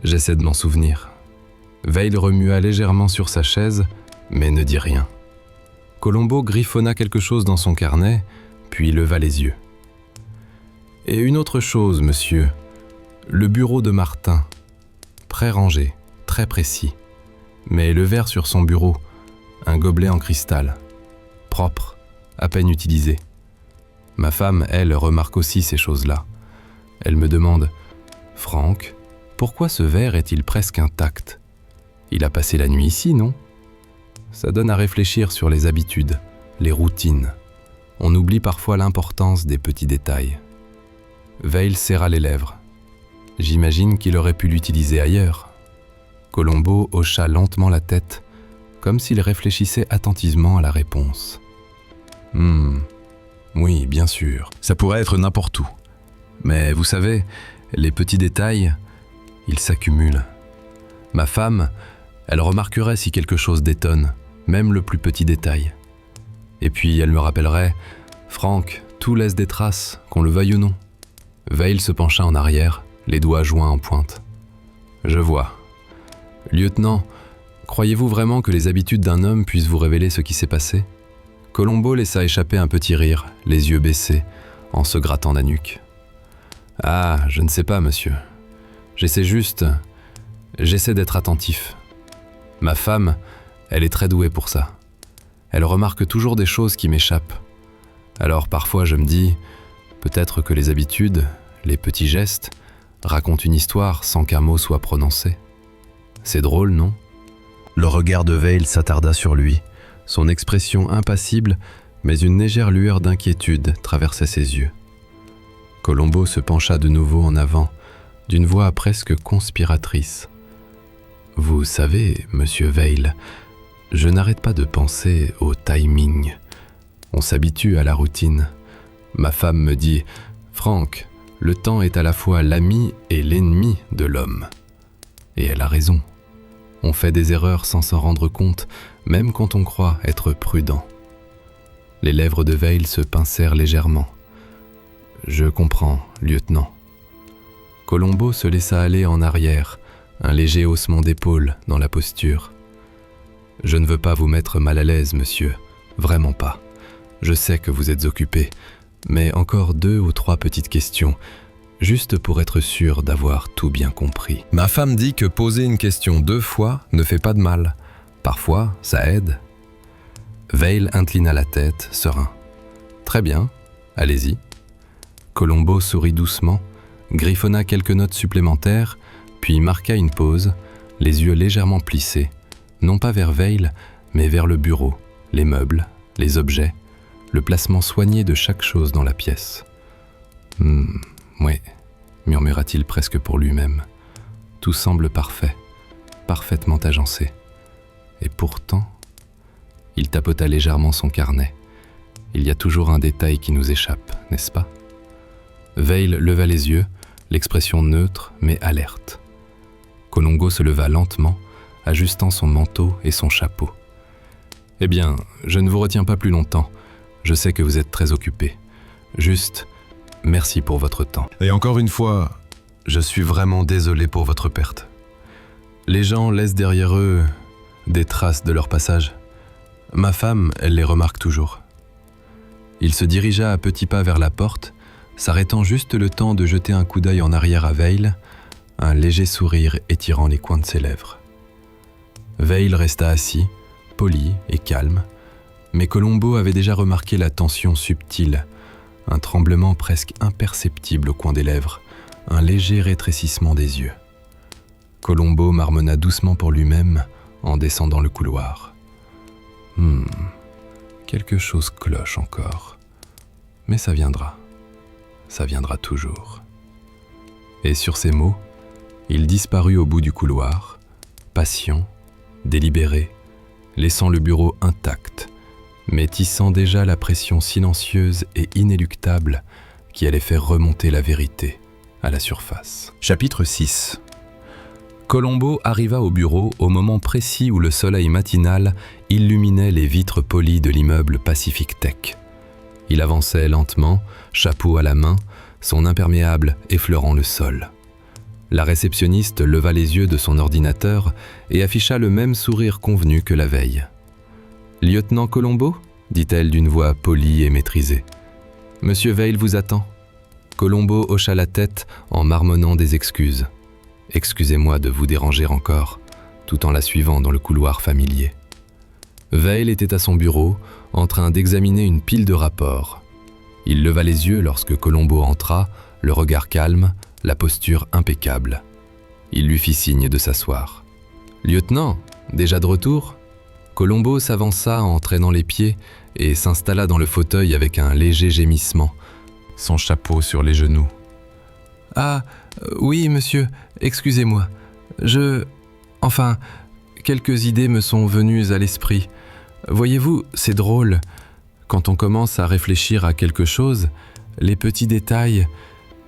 J'essaie de m'en souvenir. Veil remua légèrement sur sa chaise, mais ne dit rien. Colombo griffonna quelque chose dans son carnet, puis leva les yeux. « Et une autre chose, monsieur. Le bureau de Martin. Très rangé, très précis. Mais le verre sur son bureau, un gobelet en cristal. Propre, à peine utilisé. Ma femme, elle, remarque aussi ces choses-là. Elle me demande « Franck, pourquoi ce verre est-il presque intact ? Il a passé la nuit ici, non ?» Ça donne à réfléchir sur les habitudes, les routines. On oublie parfois l'importance des petits détails. Veil serra les lèvres. J'imagine qu'il aurait pu l'utiliser ailleurs. Colombo hocha lentement la tête, comme s'il réfléchissait attentivement à la réponse. Oui, bien sûr, ça pourrait être n'importe où. Mais vous savez, les petits détails, ils s'accumulent. Ma femme, elle remarquerait si quelque chose détonne, même le plus petit détail. Et puis elle me rappellerait « Franck, tout laisse des traces, qu'on le veuille ou non. » Veil se pencha en arrière, les doigts joints en pointe. « Je vois. Lieutenant, croyez-vous vraiment que les habitudes d'un homme puissent vous révéler ce qui s'est passé ?» Colombo laissa échapper un petit rire, les yeux baissés, en se grattant la nuque. « Ah, je ne sais pas, monsieur. J'essaie d'être attentif. Ma femme, elle est très douée pour ça. Elle remarque toujours des choses qui m'échappent. Alors parfois je me dis, peut-être que les habitudes, les petits gestes, racontent une histoire sans qu'un mot soit prononcé. C'est drôle, non ?» Le regard de Veil s'attarda sur lui, son expression impassible, mais une légère lueur d'inquiétude traversait ses yeux. Colombo se pencha de nouveau en avant, d'une voix presque conspiratrice. « Vous savez, monsieur Veil, je n'arrête pas de penser au timing. On s'habitue à la routine. Ma femme me dit « Franck, le temps est à la fois l'ami et l'ennemi de l'homme. » Et elle a raison. On fait des erreurs sans s'en rendre compte, même quand on croit être prudent. Les lèvres de Veil se pincèrent légèrement. « Je comprends, lieutenant. » Colombo se laissa aller en arrière, un léger haussement d'épaule dans la posture. « Je ne veux pas vous mettre mal à l'aise, monsieur, vraiment pas. Je sais que vous êtes occupé, mais encore 2 ou 3 petites questions, juste pour être sûr d'avoir tout bien compris. » Ma femme dit que poser une question 2 fois ne fait pas de mal. Parfois, ça aide. Veil inclina la tête, serein. « Très bien, allez-y. » Colombo sourit doucement, griffonna quelques notes supplémentaires, puis marqua une pause, les yeux légèrement plissés, non pas vers Veil, mais vers le bureau, les meubles, les objets, le placement soigné de chaque chose dans la pièce. « Oui, » murmura-t-il presque pour lui-même. « Tout semble parfait, parfaitement agencé. Et pourtant... » Il tapota légèrement son carnet. « Il y a toujours un détail qui nous échappe, n'est-ce pas ?» Veil leva les yeux, l'expression neutre mais alerte. Colombo se leva lentement, ajustant son manteau et son chapeau. « Eh bien, je ne vous retiens pas plus longtemps. Je sais que vous êtes très occupé. Juste, merci pour votre temps. Et encore une fois, je suis vraiment désolé pour votre perte. Les gens laissent derrière eux des traces de leur passage. Ma femme, elle les remarque toujours. » Il se dirigea à petits pas vers la porte, s'arrêtant juste le temps de jeter un coup d'œil en arrière à Veil, un léger sourire étirant les coins de ses lèvres. Veil resta assis, poli et calme, mais Colombo avait déjà remarqué la tension subtile, un tremblement presque imperceptible au coin des lèvres, un léger rétrécissement des yeux. Colombo marmonna doucement pour lui-même en descendant le couloir. Quelque chose cloche encore, mais ça viendra toujours. Et sur ces mots, il disparut au bout du couloir, patient, délibéré, laissant le bureau intact, mais tissant déjà la pression silencieuse et inéluctable qui allait faire remonter la vérité à la surface. Chapitre 6. Colombo arriva au bureau au moment précis où le soleil matinal illuminait les vitres polies de l'immeuble Pacific Tech. Il avançait lentement, chapeau à la main, son imperméable effleurant le sol. La réceptionniste leva les yeux de son ordinateur et afficha le même sourire convenu que la veille. « Lieutenant Colombo ?» dit-elle d'une voix polie et maîtrisée. « Monsieur Veil vous attend. » Colombo hocha la tête en marmonnant des excuses. « Excusez-moi de vous déranger encore », tout en la suivant dans le couloir familier. Veil était à son bureau, en train d'examiner une pile de rapports. Il leva les yeux lorsque Colombo entra, le regard calme, la posture impeccable. Il lui fit signe de s'asseoir. « Lieutenant, déjà de retour ?» Colombo s'avança en traînant les pieds et s'installa dans le fauteuil avec un léger gémissement, son chapeau sur les genoux. « Ah, oui, monsieur, excusez-moi. Enfin, quelques idées me sont venues à l'esprit. Voyez-vous, c'est drôle. Quand on commence à réfléchir à quelque chose, les petits détails,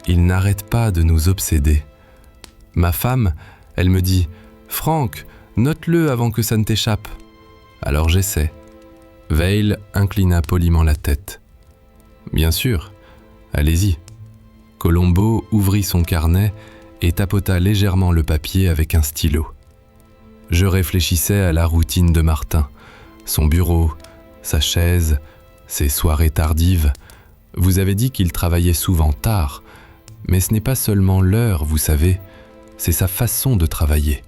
ils n'arrêtent pas de nous obséder. Ma femme, elle me dit « Franck, note-le avant que ça ne t'échappe. » Alors j'essaie. Veil inclina poliment la tête. « Bien sûr, allez-y. » Colombo ouvrit son carnet et tapota légèrement le papier avec un stylo. Je réfléchissais à la routine de Martin, son bureau, sa chaise, ses soirées tardives. Vous avez dit qu'il travaillait souvent tard, mais ce n'est pas seulement l'heure, vous savez, c'est sa façon de travailler.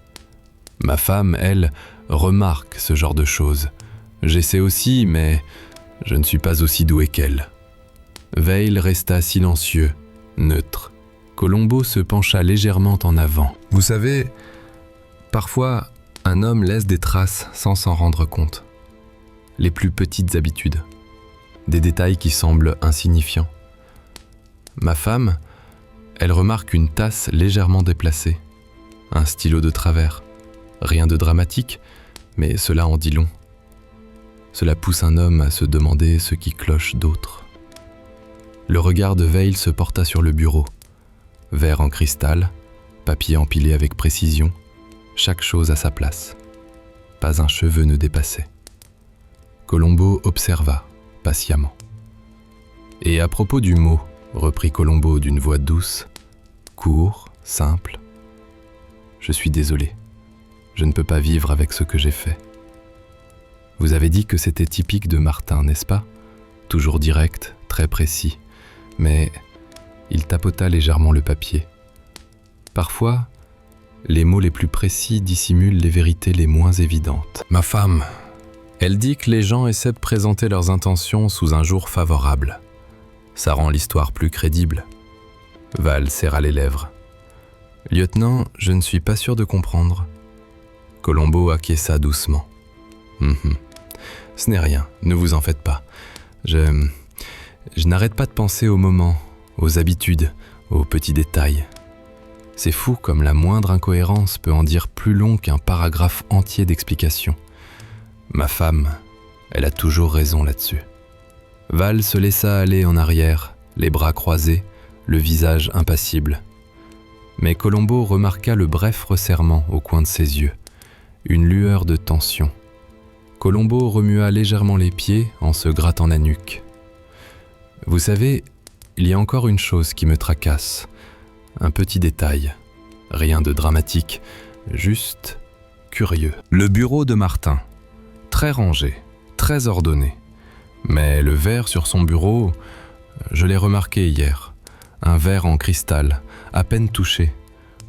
Ma femme, elle, remarque ce genre de choses. J'essaie aussi, mais je ne suis pas aussi doué qu'elle. Veil resta silencieux, neutre. Colombo se pencha légèrement en avant. Vous savez, parfois, un homme laisse des traces sans s'en rendre compte. Les plus petites habitudes. Des détails qui semblent insignifiants. Ma femme, elle remarque une tasse légèrement déplacée. Un stylo de travers. Rien de dramatique, mais cela en dit long. Cela pousse un homme à se demander ce qui cloche d'autres. Le regard de Veil se porta sur le bureau. Verre en cristal, papier empilé avec précision, chaque chose à sa place. Pas un cheveu ne dépassait. Colombo observa, patiemment. « Et à propos du mot, reprit Colombo d'une voix douce, court, simple. Je suis désolé. Je ne peux pas vivre avec ce que j'ai fait. Vous avez dit que c'était typique de Martin, n'est-ce pas? Toujours direct, très précis. Mais il tapota légèrement le papier. Parfois, les mots les plus précis dissimulent les vérités les moins évidentes. Ma femme, elle dit que les gens essaient de présenter leurs intentions sous un jour favorable. Ça rend l'histoire plus crédible. Val serra les lèvres. Lieutenant, je ne suis pas sûr de comprendre. Colombo acquiesça doucement. Ce n'est rien, ne vous en faites pas. Je n'arrête pas de penser au moment, aux habitudes, aux petits détails. C'est fou comme la moindre incohérence peut en dire plus long qu'un paragraphe entier d'explications. Ma femme, elle a toujours raison là-dessus. Val se laissa aller en arrière, les bras croisés, le visage impassible. Mais Colombo remarqua le bref resserrement au coin de ses yeux, une lueur de tension. Colombo remua légèrement les pieds en se grattant la nuque. Vous savez, il y a encore une chose qui me tracasse, un petit détail, rien de dramatique, juste curieux. Le bureau de Martin, très rangé, très ordonné. Mais le verre sur son bureau, je l'ai remarqué hier. Un verre en cristal, à peine touché,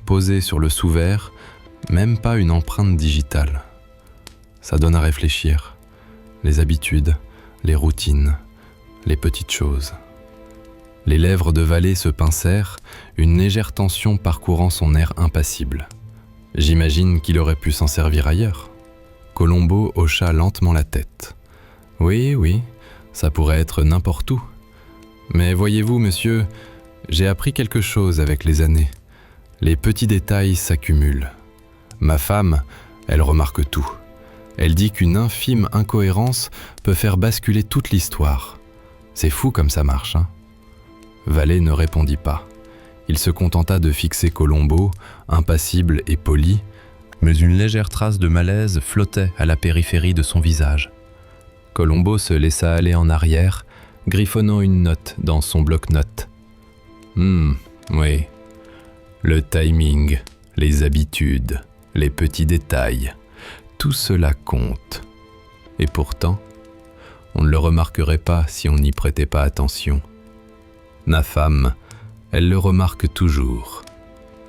posé sur le sous-verre, même pas une empreinte digitale. Ça donne à réfléchir. Les habitudes, les routines, les petites choses. Les lèvres de Vallée se pincèrent, une légère tension parcourant son air impassible. J'imagine qu'il aurait pu s'en servir ailleurs. Colombo hocha lentement la tête. Oui, ça pourrait être n'importe où. Mais voyez-vous, monsieur, j'ai appris quelque chose avec les années. Les petits détails s'accumulent. Ma femme, elle remarque tout. Elle dit qu'une infime incohérence peut faire basculer toute l'histoire. C'est fou comme ça marche, hein? Vallée ne répondit pas. Il se contenta de fixer Colombo, impassible et poli, mais une légère trace de malaise flottait à la périphérie de son visage. Colombo se laissa aller en arrière, griffonnant une note dans son bloc-notes. Oui. Le timing, les habitudes, les petits détails, tout cela compte. Et pourtant, on ne le remarquerait pas si on n'y prêtait pas attention. Ma femme, elle le remarque toujours.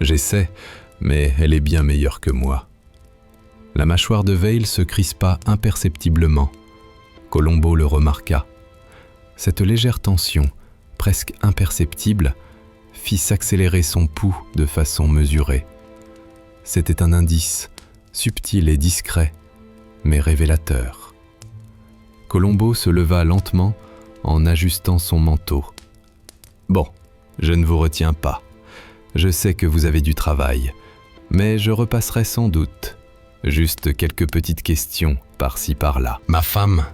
J'essaie, mais elle est bien meilleure que moi. La mâchoire de Veil se crispa imperceptiblement. Colombo le remarqua. Cette légère tension, presque imperceptible, fit s'accélérer son pouls de façon mesurée. C'était un indice, subtil et discret, mais révélateur. Colombo se leva lentement en ajustant son manteau. « Bon, je ne vous retiens pas. Je sais que vous avez du travail, mais je repasserai sans doute. Juste quelques petites questions par-ci par-là. Ma femme,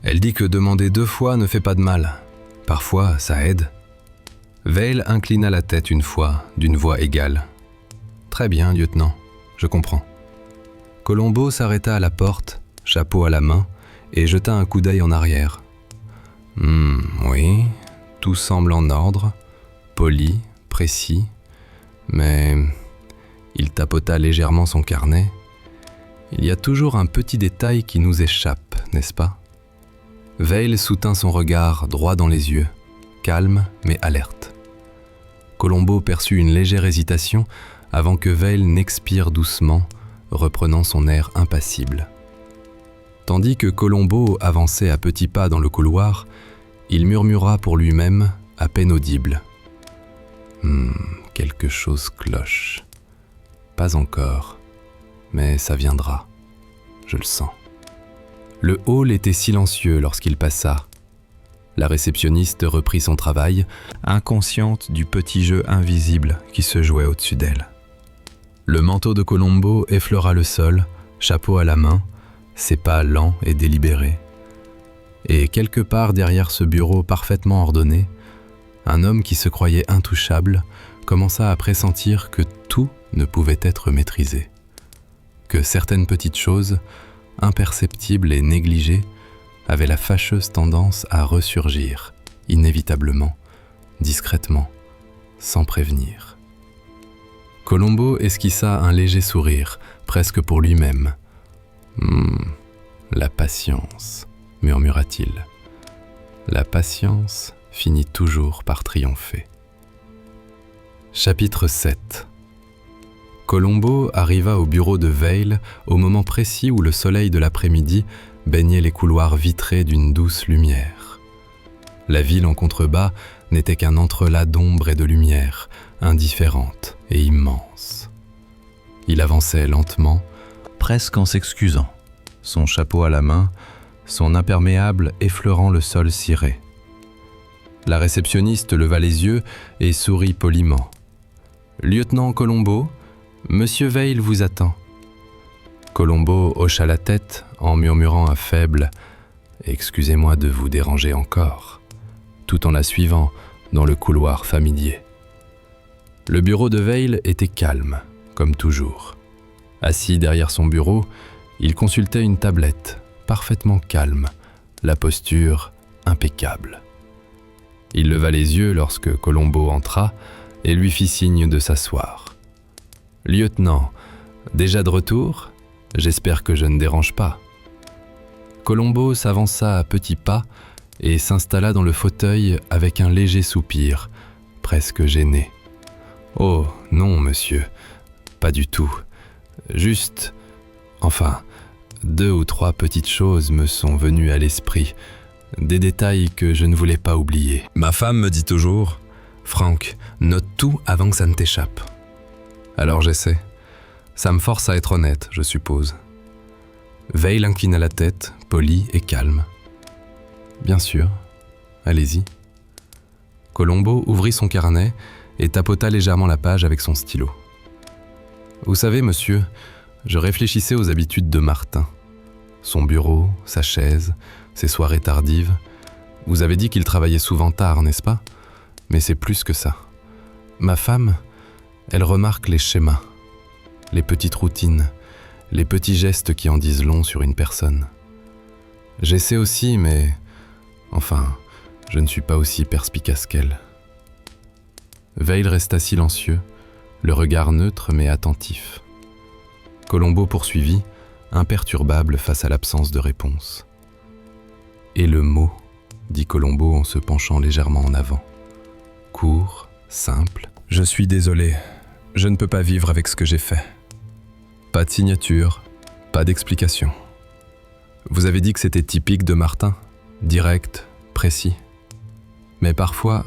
elle dit que demander 2 fois ne fait pas de mal. Parfois, ça aide. » Veil inclina la tête une fois, d'une voix égale. « Très bien, lieutenant, je comprends. » Colombo s'arrêta à la porte, chapeau à la main, et jeta un coup d'œil en arrière. Oui, tout semble en ordre, poli, précis, mais il tapota légèrement son carnet. Il y a toujours un petit détail qui nous échappe, n'est-ce pas? Veil soutint son regard droit dans les yeux, calme mais alerte. Colombo perçut une légère hésitation avant que Veil n'expire doucement, reprenant son air impassible. Tandis que Colombo avançait à petits pas dans le couloir, il murmura pour lui-même, à peine audible. « Quelque chose cloche. Pas encore, mais ça viendra. Je le sens. » Le hall était silencieux lorsqu'il passa. La réceptionniste reprit son travail, inconsciente du petit jeu invisible qui se jouait au-dessus d'elle. Le manteau de Colombo effleura le sol, chapeau à la main, ses pas lents et délibérés. Et quelque part derrière ce bureau parfaitement ordonné, un homme qui se croyait intouchable commença à pressentir que tout ne pouvait être maîtrisé, que certaines petites choses, imperceptibles et négligées, avaient la fâcheuse tendance à ressurgir, inévitablement, discrètement, sans prévenir. Colombo esquissa un léger sourire, presque pour lui-même. « La patience », murmura-t-il. « La patience finit toujours par triompher. » Chapitre 7. Colombo arriva au bureau de Veil au moment précis où le soleil de l'après-midi baignait les couloirs vitrés d'une douce lumière. La ville en contrebas n'était qu'un entrelac d'ombre et de lumière, indifférente et immense. Il avançait lentement, presque en s'excusant, son chapeau à la main, son imperméable effleurant le sol ciré. La réceptionniste leva les yeux et sourit poliment. « Lieutenant Colombo, Monsieur Veil vous attend. » Colombo hocha la tête en murmurant un faible « Excusez-moi de vous déranger encore », tout en la suivant dans le couloir familier. Le bureau de Veil était calme, comme toujours. Assis derrière son bureau, il consultait une tablette, parfaitement calme, la posture impeccable. Il leva les yeux lorsque Colombo entra et lui fit signe de s'asseoir. « Lieutenant, déjà de retour ? J'espère que je ne dérange pas. » Colombo s'avança à petits pas et s'installa dans le fauteuil avec un léger soupir, presque gêné. « Oh, non, monsieur, pas du tout. Juste, enfin, 2 ou 3 petites choses me sont venues à l'esprit, des détails que je ne voulais pas oublier. Ma femme me dit toujours, « Franck, note tout avant que ça ne t'échappe. » Alors j'essaie. Ça me force à être honnête, je suppose. Veil inclina la tête, poli et calme. « Bien sûr, allez-y. » Colombo ouvrit son carnet et tapota légèrement la page avec son stylo. « Vous savez, monsieur, je réfléchissais aux habitudes de Martin. Son bureau, sa chaise, ses soirées tardives. Vous avez dit qu'il travaillait souvent tard, n'est-ce pas? Mais c'est plus que ça. Ma femme, elle remarque les schémas, les petites routines, les petits gestes qui en disent long sur une personne. J'essaie aussi, mais... enfin, je ne suis pas aussi perspicace qu'elle. » Veil resta silencieux, le regard neutre mais attentif. Colombo poursuivit, imperturbable face à l'absence de réponse. « Et le mot ?» dit Colombo en se penchant légèrement en avant. « Court, simple. Je suis désolé, je ne peux pas vivre avec ce que j'ai fait. Pas de signature, pas d'explication. Vous avez dit que c'était typique de Martin, direct, précis. Mais parfois,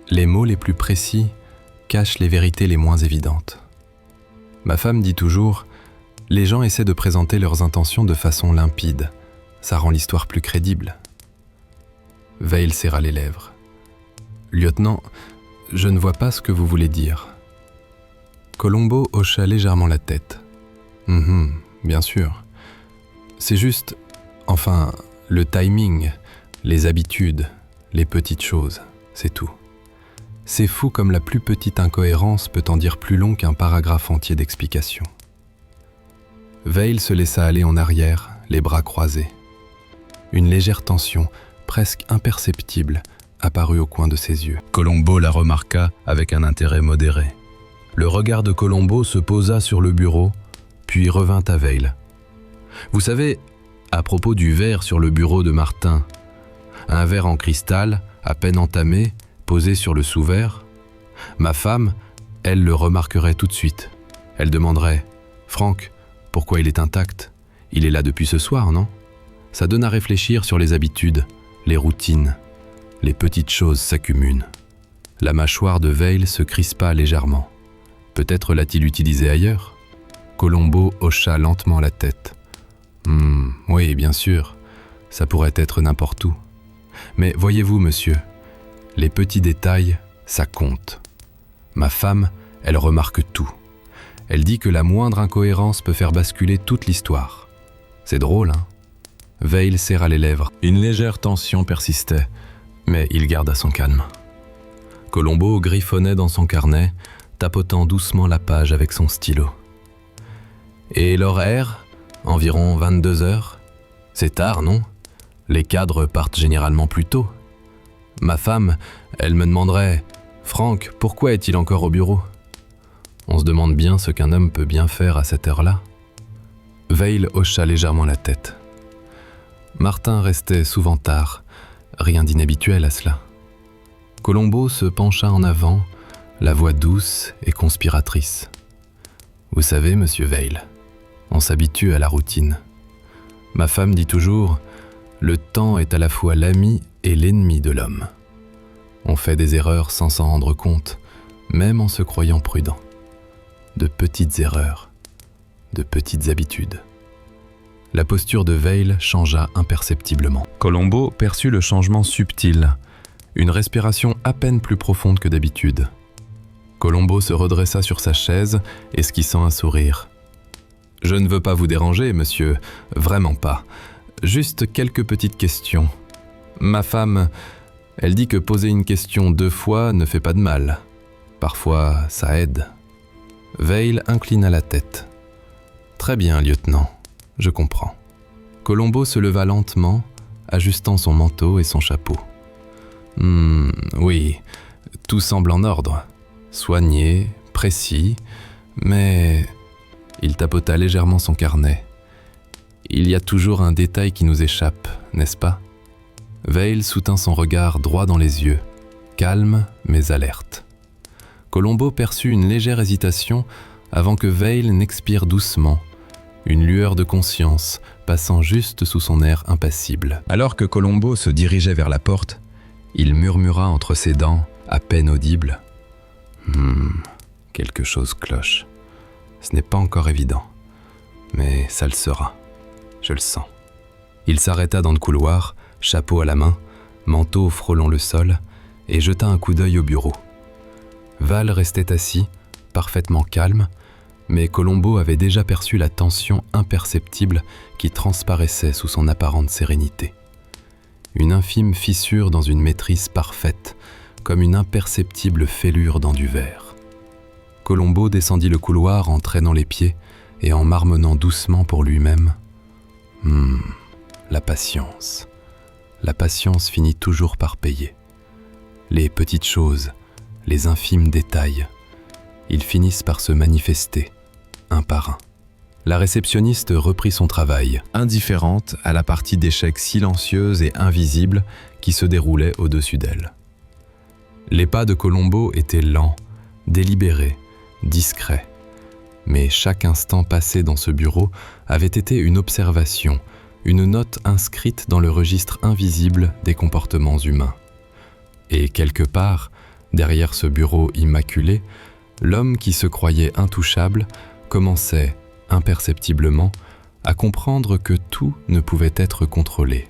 les mots les plus précis cachent les vérités les moins évidentes. Ma femme dit toujours, les gens essaient de présenter leurs intentions de façon limpide. Ça rend l'histoire plus crédible. » Veil serra les lèvres. « Lieutenant, je ne vois pas ce que vous voulez dire. » Colombo hocha légèrement la tête. « Bien sûr. C'est juste, enfin, le timing, les habitudes, les petites choses, c'est tout. C'est fou comme la plus petite incohérence peut en dire plus long qu'un paragraphe entier d'explications. » Veil se laissa aller en arrière, les bras croisés. Une légère tension, presque imperceptible, apparut au coin de ses yeux. Colombo la remarqua avec un intérêt modéré. Le regard de Colombo se posa sur le bureau, puis revint à Veil. « Vous savez, à propos du verre sur le bureau de Martin, un verre en cristal, à peine entamé, posé sur le sous-verre, ma femme, elle le remarquerait tout de suite. Elle demanderait « Franck, pourquoi il est intact? Il est là depuis ce soir, non ?» Ça donne à réfléchir sur les habitudes, les routines. Les petites choses s'accumulent. La mâchoire de Veil se crispa légèrement. Peut-être l'a-t-il utilisé ailleurs? Colombo hocha lentement la tête. Oui, bien sûr, ça pourrait être n'importe où. Mais voyez-vous, monsieur, les petits détails, ça compte. Ma femme, elle remarque tout. Elle dit que la moindre incohérence peut faire basculer toute l'histoire. C'est drôle, hein? Veil serra les lèvres. Une légère tension persistait, mais il garda son calme. Colombo griffonnait dans son carnet, tapotant doucement la page avec son stylo. Et l'horaire? Environ 22 heures. C'est tard, non? Les cadres partent généralement plus tôt. Ma femme, elle me demanderait « Franck, pourquoi est-il encore au bureau ?» On se demande bien ce qu'un homme peut bien faire à cette heure-là. Veil hocha légèrement la tête. Martin restait souvent tard, rien d'inhabituel à cela. Colombo se pencha en avant, la voix douce et conspiratrice. « Vous savez, monsieur Veil, on s'habitue à la routine. Ma femme dit toujours « Le temps est à la fois l'ami et l'ennemi de l'homme. » On fait des erreurs sans s'en rendre compte, même en se croyant prudent. De petites erreurs, de petites habitudes. La posture de Veil changea imperceptiblement. Colombo perçut le changement subtil, une respiration à peine plus profonde que d'habitude. Colombo se redressa sur sa chaise, esquissant un sourire. « Je ne veux pas vous déranger, monsieur, vraiment pas. Juste quelques petites questions. Ma femme, elle dit que poser une question 2 fois ne fait pas de mal. Parfois, ça aide. » Veil inclina la tête. « Très bien, lieutenant, je comprends. » Colombo se leva lentement, ajustant son manteau et son chapeau. « Oui, tout semble en ordre. Soigné, précis, mais... » Il tapota légèrement son carnet. « Il y a toujours un détail qui nous échappe, n'est-ce pas ?» Veil soutint son regard droit dans les yeux, calme mais alerte. Colombo perçut une légère hésitation avant que Veil n'expire doucement, une lueur de conscience passant juste sous son air impassible. Alors que Colombo se dirigeait vers la porte, il murmura entre ses dents, à peine audible. « Quelque chose cloche. Ce n'est pas encore évident, mais ça le sera. Je le sens. » Il s'arrêta dans le couloir, chapeau à la main, manteau frôlant le sol, et jeta un coup d'œil au bureau. Val restait assis, parfaitement calme, mais Colombo avait déjà perçu la tension imperceptible qui transparaissait sous son apparente sérénité. Une infime fissure dans une maîtrise parfaite, comme une imperceptible fêlure dans du verre. Colombo descendit le couloir en traînant les pieds et en marmonnant doucement pour lui-même. La patience. La patience finit toujours par payer. Les petites choses, les infimes détails, ils finissent par se manifester, un par un. La réceptionniste reprit son travail, indifférente à la partie d'échecs silencieuse et invisible qui se déroulait au-dessus d'elle. Les pas de Colombo étaient lents, délibérés, discrets. Mais chaque instant passé dans ce bureau avait été une observation, une note inscrite dans le registre invisible des comportements humains. Et quelque part, derrière ce bureau immaculé, l'homme qui se croyait intouchable commençait, imperceptiblement, à comprendre que tout ne pouvait être contrôlé,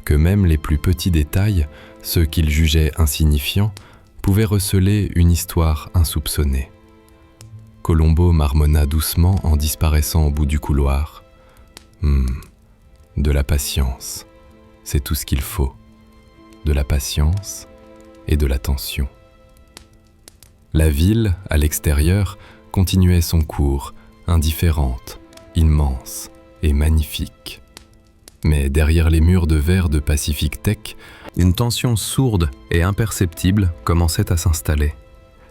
que même les plus petits détails, ceux qu'il jugeait insignifiants, pouvaient receler une histoire insoupçonnée. Colombo marmonna doucement en disparaissant au bout du couloir. De la patience, c'est tout ce qu'il faut. De la patience et de l'attention. La ville, à l'extérieur, continuait son cours, indifférente, immense et magnifique. Mais derrière les murs de verre de Pacific Tech, Une tension sourde et imperceptible commençait à s'installer.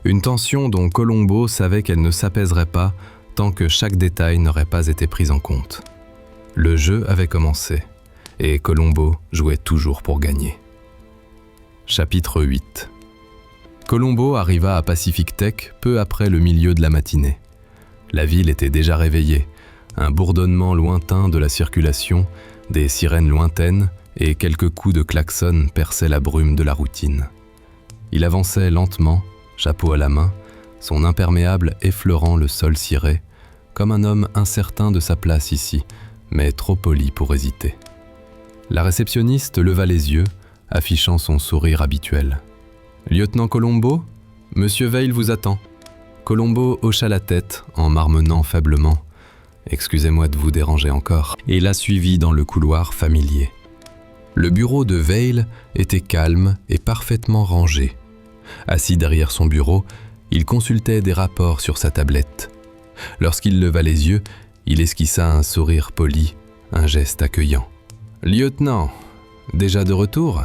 Une tension dont Colombo savait qu'elle ne s'apaiserait pas tant que chaque détail n'aurait pas été pris en compte. Le jeu avait commencé, et Colombo jouait toujours pour gagner. Chapitre 8. Colombo arriva à Pacific Tech peu après le milieu de la matinée. La ville était déjà réveillée, un bourdonnement lointain de la circulation, des sirènes lointaines et quelques coups de klaxon perçaient la brume de la routine. Il avançait lentement, chapeau à la main, son imperméable effleurant le sol ciré, comme un homme incertain de sa place ici, mais trop poli pour hésiter. La réceptionniste leva les yeux, affichant son sourire habituel. « Lieutenant Colombo, Monsieur Veil vous attend. » Colombo hocha la tête en marmonnant faiblement. « Excusez-moi de vous déranger encore. » Et la suivit dans le couloir familier. Le bureau de Veil était calme et parfaitement rangé. Assis derrière son bureau, il consultait des rapports sur sa tablette. Lorsqu'il leva les yeux, il esquissa un sourire poli, un geste accueillant. « Lieutenant, déjà de retour ?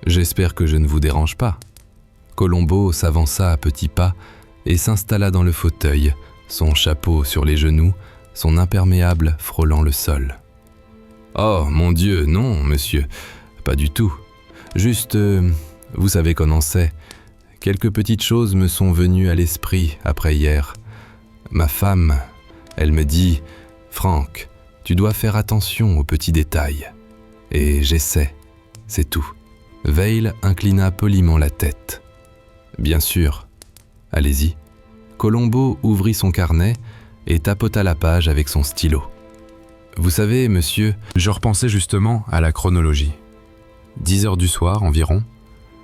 J'espère que je ne vous dérange pas. » Colombo s'avança à petits pas et s'installa dans le fauteuil, son chapeau sur les genoux, son imperméable frôlant le sol. « Oh, mon Dieu, non, monsieur, pas du tout. Juste, vous savez comment c'est. Quelques petites choses me sont venues à l'esprit après hier. Ma femme, elle me dit « Franck, tu dois faire attention aux petits détails. » Et j'essaie, c'est tout. Veil inclina poliment la tête. « Bien sûr, allez-y. » Colombo ouvrit son carnet et tapota la page avec son stylo. « Vous savez, monsieur, Je repensais justement à la chronologie. 10 heures du soir environ,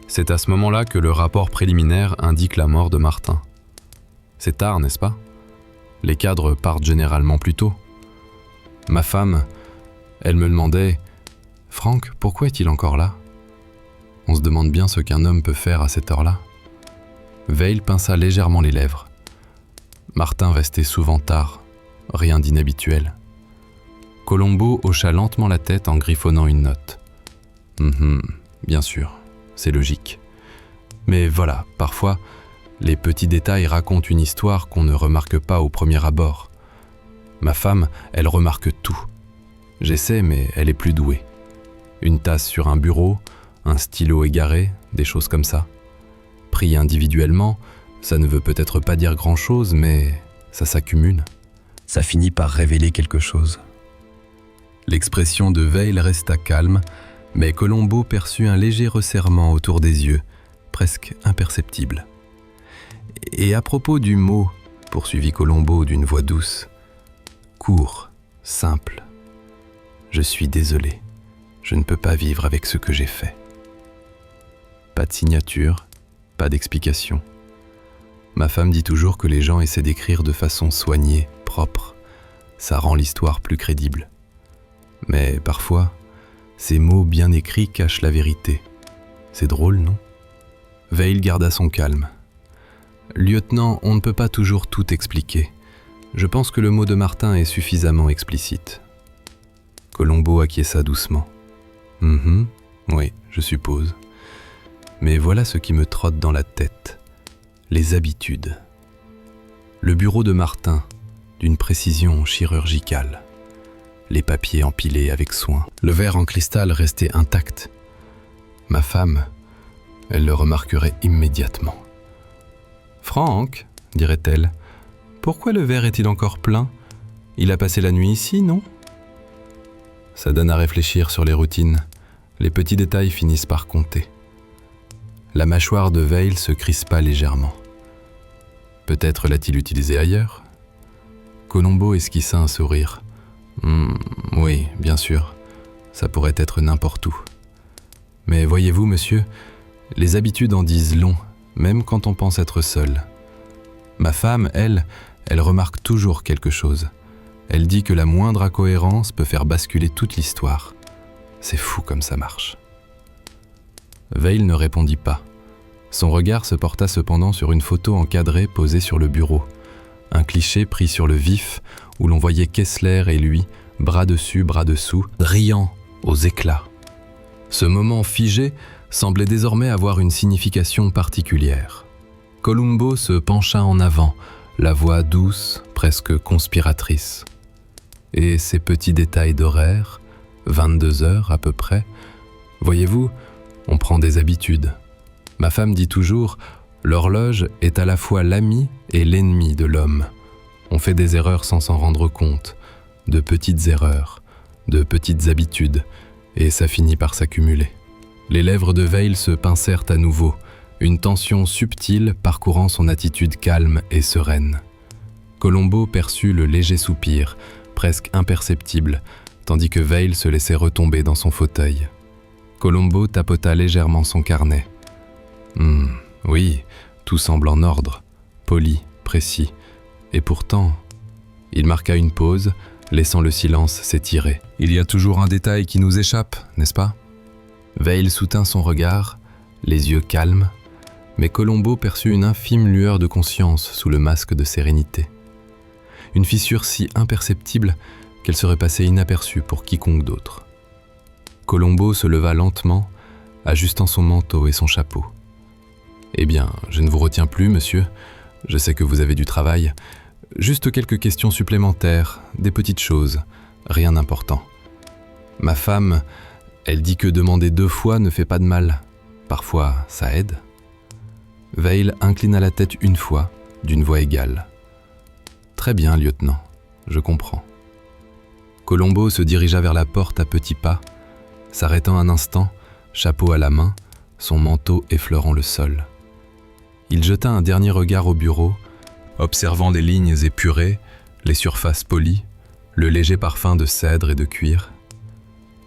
c'est à ce moment-là que le rapport préliminaire indique la mort de Martin. C'est tard, n'est-ce pas ? Les cadres partent généralement plus tôt. Ma femme, elle me demandait « Franck, pourquoi est-il encore là ?» On se demande bien ce qu'un homme peut faire à cette heure-là. Veil pinça légèrement les lèvres. Martin restait souvent tard, rien d'inhabituel. Colombo hocha lentement la tête en griffonnant une note. Bien sûr, c'est logique. Mais voilà, parfois, les petits détails racontent une histoire qu'on ne remarque pas au premier abord. Ma femme, elle remarque tout. J'essaie, mais elle est plus douée. Une tasse sur un bureau, un stylo égaré, des choses comme ça. Pris individuellement, ça ne veut peut-être pas dire grand-chose, mais ça s'accumule. Ça finit par révéler quelque chose. L'expression de Veil resta calme, mais Colombo perçut un léger resserrement autour des yeux, presque imperceptible. « Et à propos du mot, poursuivit Colombo d'une voix douce, court, simple. Je suis désolé, je ne peux pas vivre avec ce que j'ai fait. » Pas de signature, pas d'explication. Ma femme dit toujours que les gens essaient d'écrire de façon soignée, propre. Ça rend l'histoire plus crédible. Mais parfois, ces mots bien écrits cachent la vérité. C'est drôle, non ? Veil garda son calme. « Lieutenant, on ne peut pas toujours tout expliquer. Je pense que le mot de Martin est suffisamment explicite. » Colombo acquiesça doucement. « Oui, je suppose. Mais voilà ce qui me trotte dans la tête. Les habitudes. Le bureau de Martin, d'une précision chirurgicale. Les papiers empilés avec soin. Le verre en cristal restait intact. Ma femme, elle le remarquerait immédiatement. « Franck, dirait-elle, pourquoi le verre est-il encore plein ? Il a passé la nuit ici, non ?» Ça donne à réfléchir sur les routines. Les petits détails finissent par compter. La mâchoire de Veil se crispa légèrement. Peut-être l'a-t-il utilisé ailleurs ? Colombo esquissa un sourire. Oui, bien sûr, ça pourrait être n'importe où. Mais voyez-vous, monsieur, les habitudes en disent long, même quand on pense être seul. Ma femme, elle remarque toujours quelque chose. Elle dit que la moindre incohérence peut faire basculer toute l'histoire. C'est fou comme ça marche. Veil ne répondit pas. Son regard se porta cependant sur une photo encadrée posée sur le bureau. Un cliché pris sur le vif où l'on voyait Kessler et lui, bras dessus, bras dessous, riant aux éclats. Ce moment figé semblait désormais avoir une signification particulière. Columbo se pencha en avant, la voix douce, presque conspiratrice. Et ces petits détails d'horaire, 22 heures à peu près, voyez-vous, on prend des habitudes. Ma femme dit toujours, l'horloge est à la fois l'ami et l'ennemi de l'homme. On fait des erreurs sans s'en rendre compte, de petites erreurs, de petites habitudes, et ça finit par s'accumuler. Les lèvres de Veil se pincèrent à nouveau, une tension subtile parcourant son attitude calme et sereine. Columbo perçut le léger soupir, presque imperceptible, tandis que Veil se laissait retomber dans son fauteuil. Columbo tapota légèrement son carnet. Oui, tout semble en ordre, poli, précis. Et pourtant, il marqua une pause, laissant le silence s'étirer. Il y a toujours un détail qui nous échappe, n'est-ce pas? Veil soutint son regard, les yeux calmes, mais Columbo perçut une infime lueur de conscience sous le masque de sérénité. Une fissure si imperceptible qu'elle serait passée inaperçue pour quiconque d'autre. Columbo se leva lentement, ajustant son manteau et son chapeau. « Eh bien, je ne vous retiens plus, monsieur. Je sais que vous avez du travail. Juste quelques questions supplémentaires, des petites choses, rien d'important. Ma femme, elle dit que demander 2 fois ne fait pas de mal. Parfois, ça aide. » Veil inclina la tête une fois, d'une voix égale. « Très bien, lieutenant, je comprends. » Columbo se dirigea vers la porte à petits pas, s'arrêtant un instant, chapeau à la main, son manteau effleurant le sol. Il jeta un dernier regard au bureau, observant les lignes épurées, les surfaces polies, le léger parfum de cèdre et de cuir.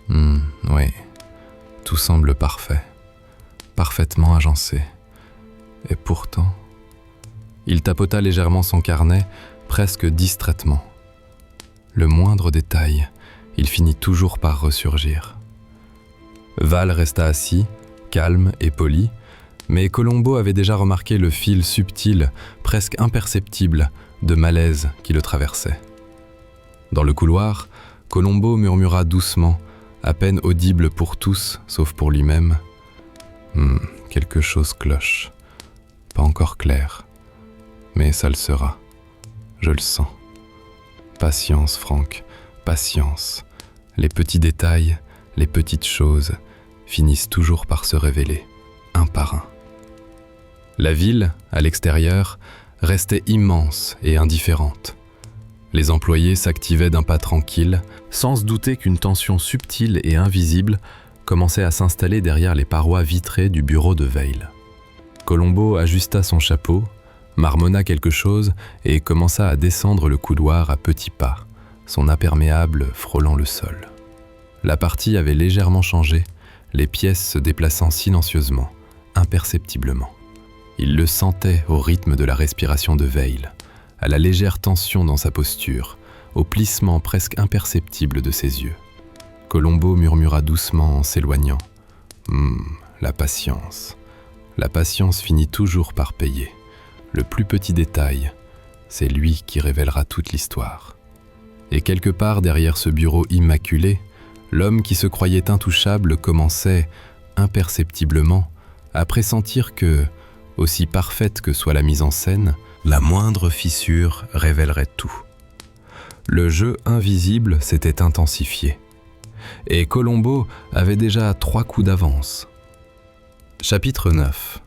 Oui, tout semble parfait, parfaitement agencé. Et pourtant... Il tapota légèrement son carnet, presque distraitement. Le moindre détail, il finit toujours par ressurgir. Val resta assis, calme et poli, mais Columbo avait déjà remarqué le fil subtil, presque imperceptible, de malaise qui le traversait. Dans le couloir, Columbo murmura doucement, à peine audible pour tous, sauf pour lui-même. Quelque chose cloche. Pas encore clair. Mais ça le sera. Je le sens. Patience, Franck, patience. Les petits détails, les petites choses finissent toujours par se révéler, un par un. La ville, à l'extérieur, restait immense et indifférente. Les employés s'activaient d'un pas tranquille, sans se douter qu'une tension subtile et invisible commençait à s'installer derrière les parois vitrées du bureau de Veil. Columbo ajusta son chapeau, marmonna quelque chose et commença à descendre le couloir à petits pas, son imperméable frôlant le sol. La partie avait légèrement changé, les pièces se déplaçant silencieusement, imperceptiblement. Il le sentait au rythme de la respiration de Veil, à la légère tension dans sa posture, au plissement presque imperceptible de ses yeux. Columbo murmura doucement en s'éloignant. La patience. La patience finit toujours par payer. Le plus petit détail, c'est lui qui révélera toute l'histoire. Et quelque part derrière ce bureau immaculé, l'homme qui se croyait intouchable commençait, imperceptiblement, à pressentir que, aussi parfaite que soit la mise en scène, la moindre fissure révélerait tout. Le jeu invisible s'était intensifié. Et Columbo avait déjà 3 coups d'avance. Chapitre 9.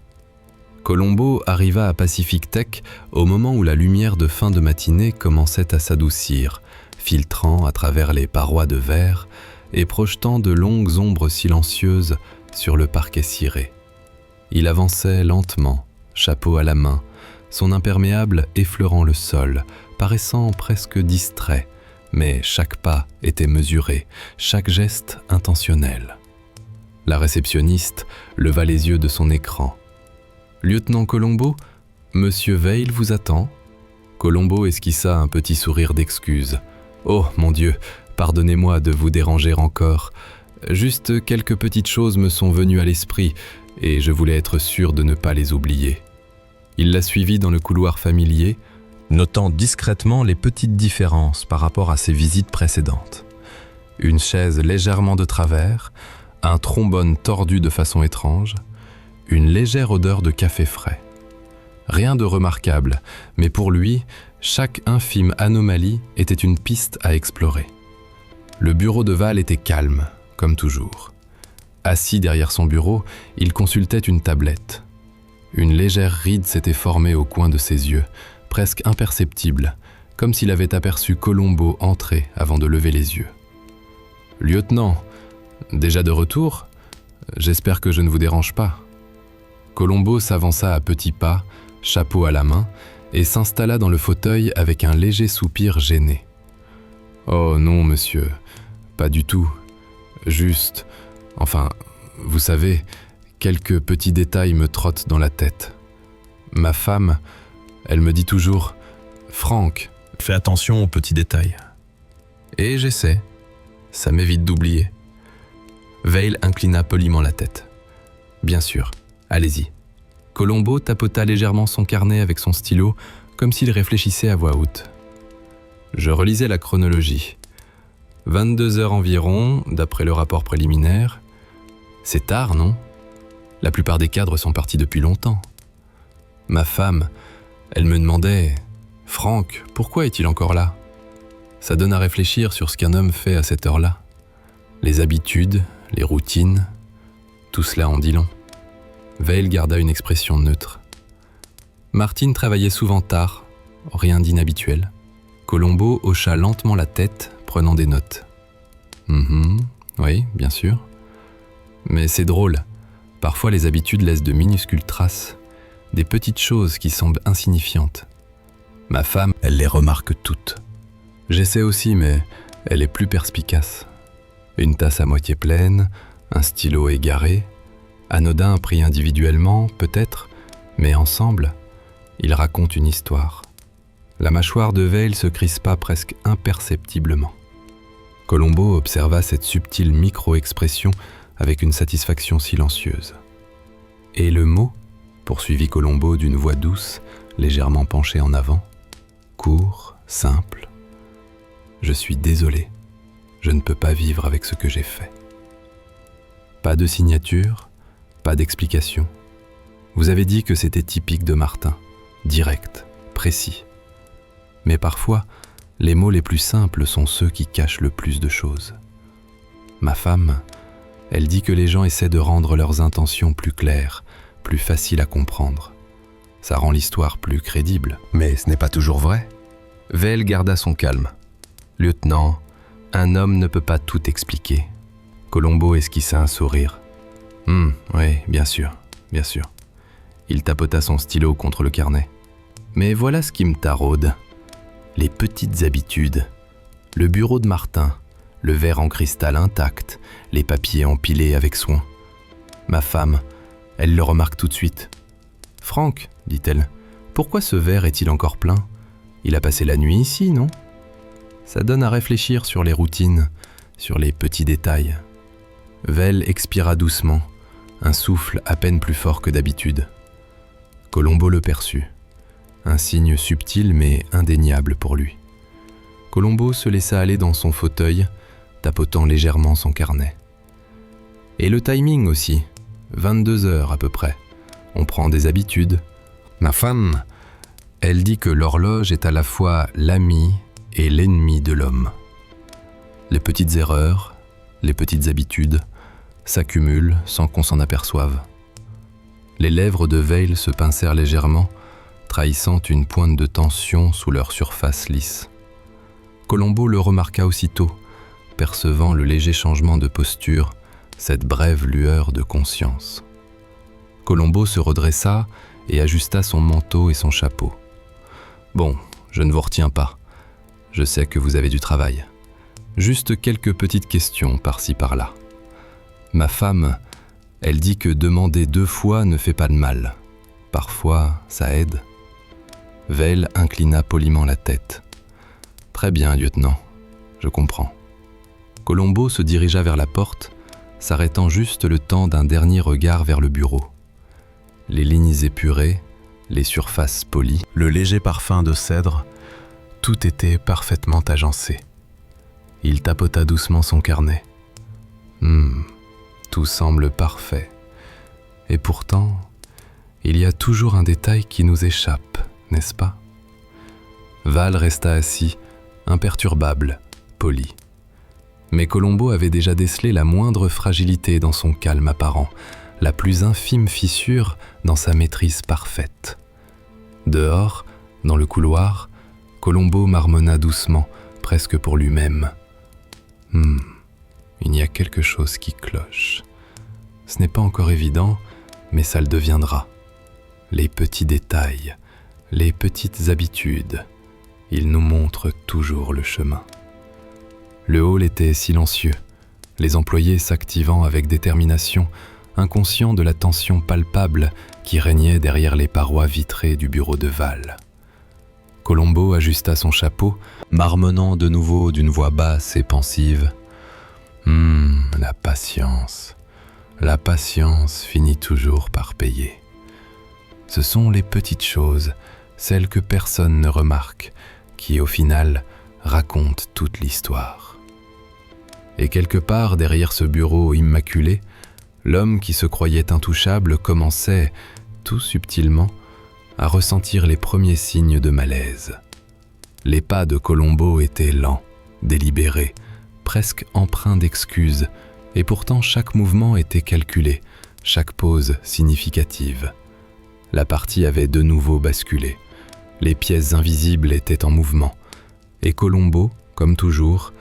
Columbo arriva à Pacific Tech au moment où la lumière de fin de matinée commençait à s'adoucir, filtrant à travers les parois de verre et projetant de longues ombres silencieuses sur le parquet ciré. Il avançait lentement, chapeau à la main, son imperméable effleurant le sol, paraissant presque distrait, mais chaque pas était mesuré, chaque geste intentionnel. La réceptionniste leva les yeux de son écran. « Lieutenant Columbo, Monsieur Veil vous attend ?» Columbo esquissa un petit sourire d'excuse. « Oh, mon Dieu, pardonnez-moi de vous déranger encore. Juste quelques petites choses me sont venues à l'esprit et je voulais être sûr de ne pas les oublier. » Il la suivit dans le couloir familier, notant discrètement les petites différences par rapport à ses visites précédentes. Une chaise légèrement de travers, un trombone tordu de façon étrange, une légère odeur de café frais. Rien de remarquable, mais pour lui, chaque infime anomalie était une piste à explorer. Le bureau de Val était calme, comme toujours. Assis derrière son bureau, il consultait une tablette. Une légère ride s'était formée au coin de ses yeux, presque imperceptible, comme s'il avait aperçu Colombo entrer avant de lever les yeux. « Lieutenant, déjà de retour? J'espère que je ne vous dérange pas. » Colombo s'avança à petits pas, chapeau à la main, et s'installa dans le fauteuil avec un léger soupir gêné. « Oh non, monsieur, pas du tout. Juste, enfin, vous savez, quelques petits détails me trottent dans la tête. Ma femme, elle me dit toujours « Franck, fais attention aux petits détails. » Et j'essaie. Ça m'évite d'oublier. Veil inclina poliment la tête. « Bien sûr, allez-y. » Colombo tapota légèrement son carnet avec son stylo, comme s'il réfléchissait à voix haute. Je relisais la chronologie. 22 heures environ, d'après le rapport préliminaire. C'est tard, non? La plupart des cadres sont partis depuis longtemps. Ma femme, elle me demandait « Franck, pourquoi est-il encore là ?» Ça donne à réfléchir sur ce qu'un homme fait à cette heure-là. Les habitudes, les routines, tout cela en dit long. Veil garda une expression neutre. Martine travaillait souvent tard, rien d'inhabituel. Colombo hocha lentement la tête, prenant des notes. Oui, bien sûr. Mais c'est drôle. Parfois les habitudes laissent de minuscules traces, des petites choses qui semblent insignifiantes. Ma femme, elle les remarque toutes. J'essaie aussi, mais elle est plus perspicace. Une tasse à moitié pleine, un stylo égaré, anodin pris individuellement, peut-être, mais ensemble, ils racontent une histoire. La mâchoire de Veil se crispa presque imperceptiblement. Colombo observa cette subtile micro-expression avec une satisfaction silencieuse. « Et le mot ?» poursuivit Colombo d'une voix douce, légèrement penchée en avant. Court, simple. « Je suis désolé, je ne peux pas vivre avec ce que j'ai fait. » Pas de signature, pas d'explication. Vous avez dit que c'était typique de Martin, direct, précis. Mais parfois, les mots les plus simples sont ceux qui cachent le plus de choses. Ma femme, elle dit que les gens essaient de rendre leurs intentions plus claires, plus faciles à comprendre. Ça rend l'histoire plus crédible. Mais ce n'est pas toujours vrai. Veil garda son calme. « Lieutenant, un homme ne peut pas tout expliquer. » Colombo esquissa un sourire. « Oui, bien sûr, bien sûr. » Il tapota son stylo contre le carnet. « Mais voilà ce qui me taraude. Les petites habitudes. Le bureau de Martin, le verre en cristal intact, les papiers empilés avec soin. Ma femme, elle le remarque tout de suite. « Franck, dit-elle, pourquoi ce verre est-il encore plein? Il a passé la nuit ici, non ?» Ça donne à réfléchir sur les routines, sur les petits détails. Veil expira doucement, un souffle à peine plus fort que d'habitude. Colombo le perçut, un signe subtil mais indéniable pour lui. Colombo se laissa aller dans son fauteuil, tapotant légèrement son carnet. Et le timing aussi, 22 heures à peu près. On prend des habitudes. Ma femme, elle dit que l'horloge est à la fois l'ami et l'ennemi de l'homme. Les petites erreurs, les petites habitudes s'accumulent sans qu'on s'en aperçoive. Les lèvres de Veil se pincèrent légèrement, trahissant une pointe de tension sous leur surface lisse. Colombo le remarqua aussitôt, percevant le léger changement de posture, cette brève lueur de conscience. Colombo se redressa et ajusta son manteau et son chapeau. « Bon, je ne vous retiens pas. Je sais que vous avez du travail. Juste quelques petites questions par-ci par-là. Ma femme, elle dit que demander 2 fois ne fait pas de mal. Parfois, ça aide. » Veil inclina poliment la tête. « Très bien, lieutenant, je comprends. » Colombo se dirigea vers la porte, s'arrêtant juste le temps d'un dernier regard vers le bureau. Les lignes épurées, les surfaces polies, le léger parfum de cèdre, tout était parfaitement agencé. Il tapota doucement son carnet. tout semble parfait. Et pourtant, il y a toujours un détail qui nous échappe, n'est-ce pas? Val resta assis, imperturbable, poli. Mais Colombo avait déjà décelé la moindre fragilité dans son calme apparent, la plus infime fissure dans sa maîtrise parfaite. Dehors, dans le couloir, Colombo marmonna doucement, presque pour lui-même. Il y a quelque chose qui cloche. Ce n'est pas encore évident, mais ça le deviendra. Les petits détails, les petites habitudes, ils nous montrent toujours le chemin. Le hall était silencieux, les employés s'activant avec détermination, inconscients de la tension palpable qui régnait derrière les parois vitrées du bureau de Val. Colombo ajusta son chapeau, marmonnant de nouveau d'une voix basse et pensive. La patience finit toujours par payer. Ce sont les petites choses, celles que personne ne remarque, qui au final racontent toute l'histoire. Et quelque part derrière ce bureau immaculé, l'homme qui se croyait intouchable commençait, tout subtilement, à ressentir les premiers signes de malaise. Les pas de Colombo étaient lents, délibérés, presque empreints d'excuses, et pourtant chaque mouvement était calculé, chaque pause significative. La partie avait de nouveau basculé. Les pièces invisibles étaient en mouvement, et Colombo, comme toujours,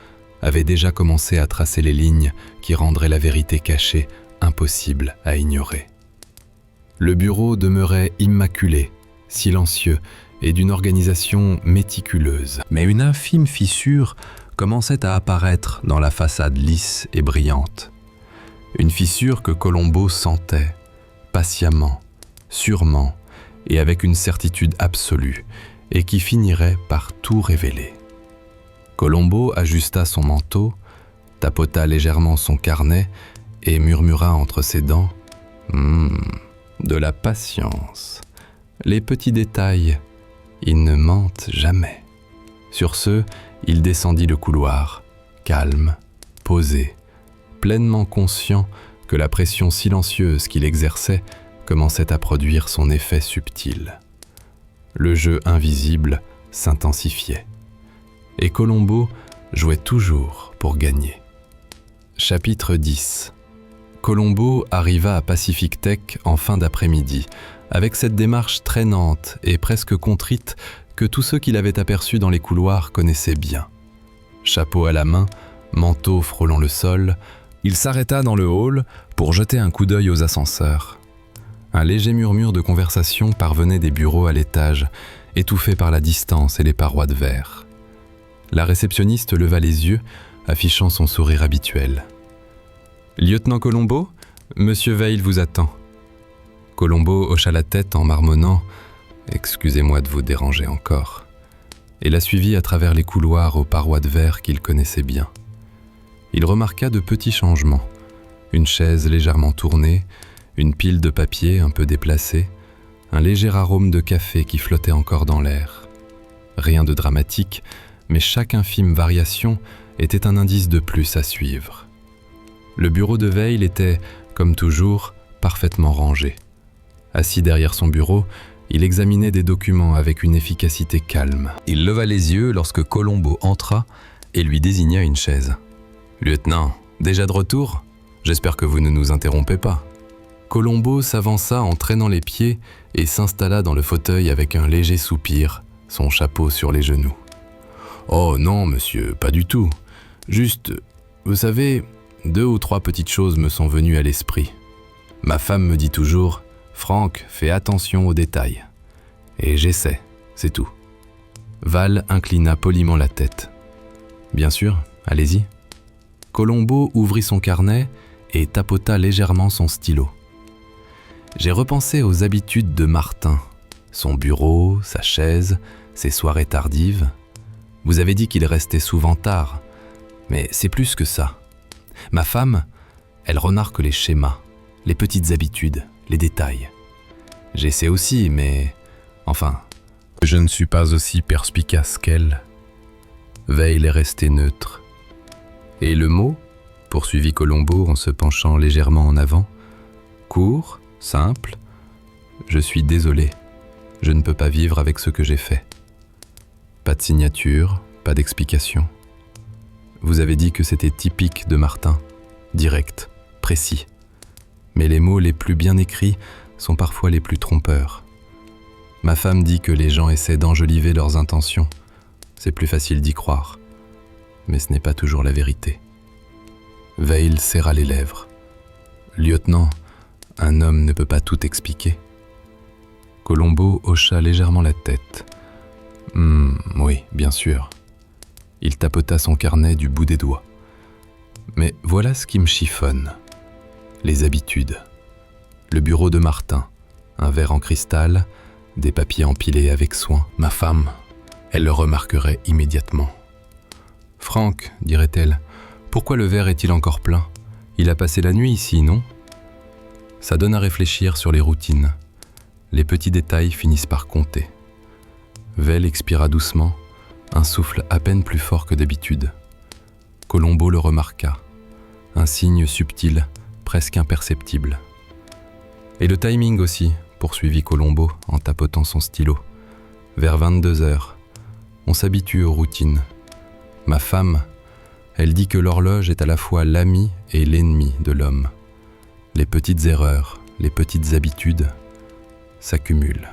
avait déjà commencé à tracer les lignes qui rendraient la vérité cachée impossible à ignorer. Le bureau demeurait immaculé, silencieux et d'une organisation méticuleuse. Mais une infime fissure commençait à apparaître dans la façade lisse et brillante. Une fissure que Colombo sentait, patiemment, sûrement et avec une certitude absolue, et qui finirait par tout révéler. Colombo ajusta son manteau, tapota légèrement son carnet et murmura entre ses dents « de la patience. Les petits détails, ils ne mentent jamais. » Sur ce, il descendit le couloir, calme, posé, pleinement conscient que la pression silencieuse qu'il exerçait commençait à produire son effet subtil. Le jeu invisible s'intensifiait. Et Colombo jouait toujours pour gagner. Chapitre 10. Colombo arriva à Pacific Tech en fin d'après-midi, avec cette démarche traînante et presque contrite que tous ceux qui l'avaient aperçu dans les couloirs connaissaient bien. Chapeau à la main, manteau frôlant le sol, il s'arrêta dans le hall pour jeter un coup d'œil aux ascenseurs. Un léger murmure de conversation parvenait des bureaux à l'étage, étouffé par la distance et les parois de verre. La réceptionniste leva les yeux, affichant son sourire habituel. « Lieutenant Colombo, Monsieur Veil vous attend. » Colombo hocha la tête en marmonnant « Excusez-moi de vous déranger encore » et la suivit à travers les couloirs aux parois de verre qu'il connaissait bien. Il remarqua de petits changements. Une chaise légèrement tournée, une pile de papier un peu déplacée, un léger arôme de café qui flottait encore dans l'air. Rien de dramatique, mais chaque infime variation était un indice de plus à suivre. Le bureau de Veil était, comme toujours, parfaitement rangé. Assis derrière son bureau, il examinait des documents avec une efficacité calme. Il leva les yeux lorsque Colombo entra et lui désigna une chaise. « Lieutenant, déjà de retour? J'espère que vous ne nous interrompez pas. » Colombo s'avança en traînant les pieds et s'installa dans le fauteuil avec un léger soupir, son chapeau sur les genoux. « Oh non, monsieur, pas du tout. Juste, vous savez, 2 ou 3 petites choses me sont venues à l'esprit. Ma femme me dit toujours « Franck, fais attention aux détails. » Et j'essaie, c'est tout. Val inclina poliment la tête. « Bien sûr, allez-y. » Colombo ouvrit son carnet et tapota légèrement son stylo. « J'ai repensé aux habitudes de Martin, son bureau, sa chaise, ses soirées tardives. Vous avez dit qu'il restait souvent tard, mais c'est plus que ça. Ma femme, elle remarque les schémas, les petites habitudes, les détails. J'essaie aussi, mais... enfin, je ne suis pas aussi perspicace qu'elle. » Veil est resté neutre. « Et le mot, pour poursuivit Colombo en se penchant légèrement en avant. Court, simple. Je suis désolé. Je ne peux pas vivre avec ce que j'ai fait. Pas de signature, pas d'explication. Vous avez dit que c'était typique de Martin, direct, précis. Mais les mots les plus bien écrits sont parfois les plus trompeurs. Ma femme dit que les gens essaient d'enjoliver leurs intentions. C'est plus facile d'y croire. Mais ce n'est pas toujours la vérité. Veil serra les lèvres. Lieutenant, un homme ne peut pas tout expliquer. Colombo hocha légèrement la tête. Oui, bien sûr. Il tapota son carnet du bout des doigts. Mais voilà ce qui me chiffonne. Les habitudes. Le bureau de Martin, un verre en cristal, des papiers empilés avec soin. Ma femme, elle le remarquerait immédiatement. « Franck, dirait-elle, pourquoi le verre est-il encore plein? Il a passé la nuit ici, non ?» Ça donne à réfléchir sur les routines. Les petits détails finissent par compter. Veil expira doucement, un souffle à peine plus fort que d'habitude. Colombo le remarqua. Un signe subtil, presque imperceptible. « Et le timing aussi », poursuivit Colombo en tapotant son stylo. « Vers 22 heures. On s'habitue aux routines. Ma femme, elle dit que l'horloge est à la fois l'ami et l'ennemi de l'homme. Les petites erreurs, les petites habitudes s'accumulent. »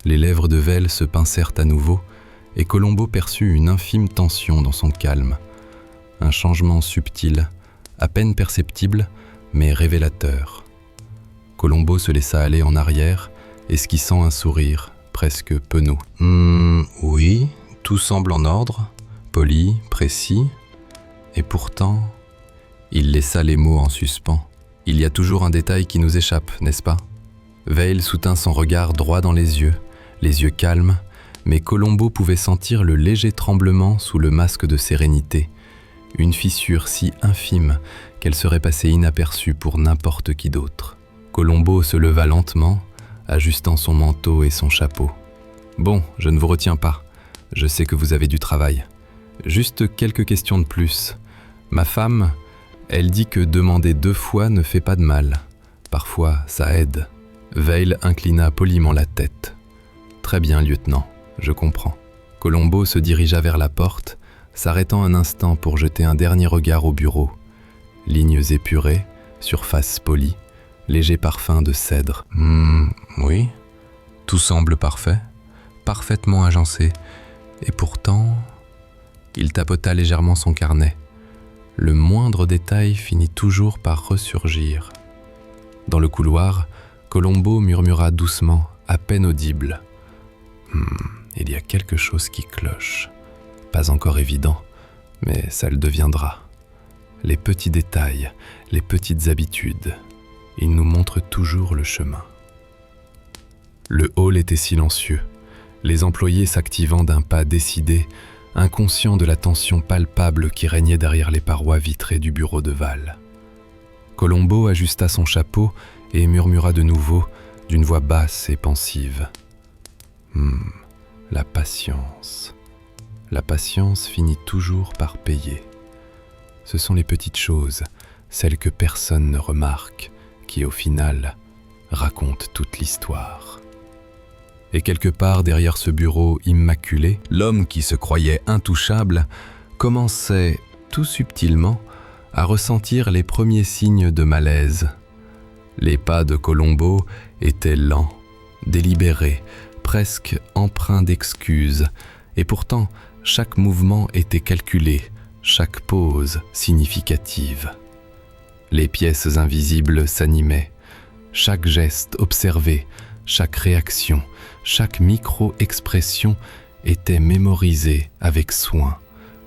Les lèvres de Veil se pincèrent à nouveau et Colombo perçut une infime tension dans son calme. Un changement subtil, à peine perceptible, mais révélateur. Colombo se laissa aller en arrière, esquissant un sourire, presque penaud. « Oui, tout semble en ordre, poli, précis, et pourtant... » Il laissa les mots en suspens. « Il y a toujours un détail qui nous échappe, n'est-ce pas ?» Veil soutint son regard droit dans les yeux calmes, mais Colombo pouvait sentir le léger tremblement sous le masque de sérénité, une fissure si infime qu'elle serait passée inaperçue pour n'importe qui d'autre. Colombo se leva lentement, ajustant son manteau et son chapeau. « Bon, je ne vous retiens pas. Je sais que vous avez du travail. Juste quelques questions de plus. Ma femme, elle dit que demander 2 fois ne fait pas de mal. Parfois, ça aide. » Veil inclina poliment la tête. « Très bien, lieutenant, je comprends. » Colombo se dirigea vers la porte, s'arrêtant un instant pour jeter un dernier regard au bureau. Lignes épurées, surface polie, léger parfum de cèdre. Oui, tout semble parfait, parfaitement agencé. Et pourtant... Il tapota légèrement son carnet. Le moindre détail finit toujours par ressurgir. Dans le couloir, Colombo murmura doucement, à peine audible. Il y a quelque chose qui cloche. Pas encore évident, mais ça le deviendra. Les petits détails, les petites habitudes, ils nous montrent toujours le chemin. Le hall était silencieux, les employés s'activant d'un pas décidé, inconscients de la tension palpable qui régnait derrière les parois vitrées du bureau de Val. Colombo ajusta son chapeau et murmura de nouveau, d'une voix basse et pensive. La patience. La patience finit toujours par payer. Ce sont les petites choses, celles que personne ne remarque, qui au final racontent toute l'histoire. Et quelque part derrière ce bureau immaculé, l'homme qui se croyait intouchable commençait, tout subtilement, à ressentir les premiers signes de malaise. Les pas de Colombo étaient lents, délibérés, presque empreints d'excuses, et pourtant chaque mouvement était calculé, chaque pose significative. Les pièces invisibles s'animaient, chaque geste observé, chaque réaction, chaque micro-expression était mémorisée avec soin,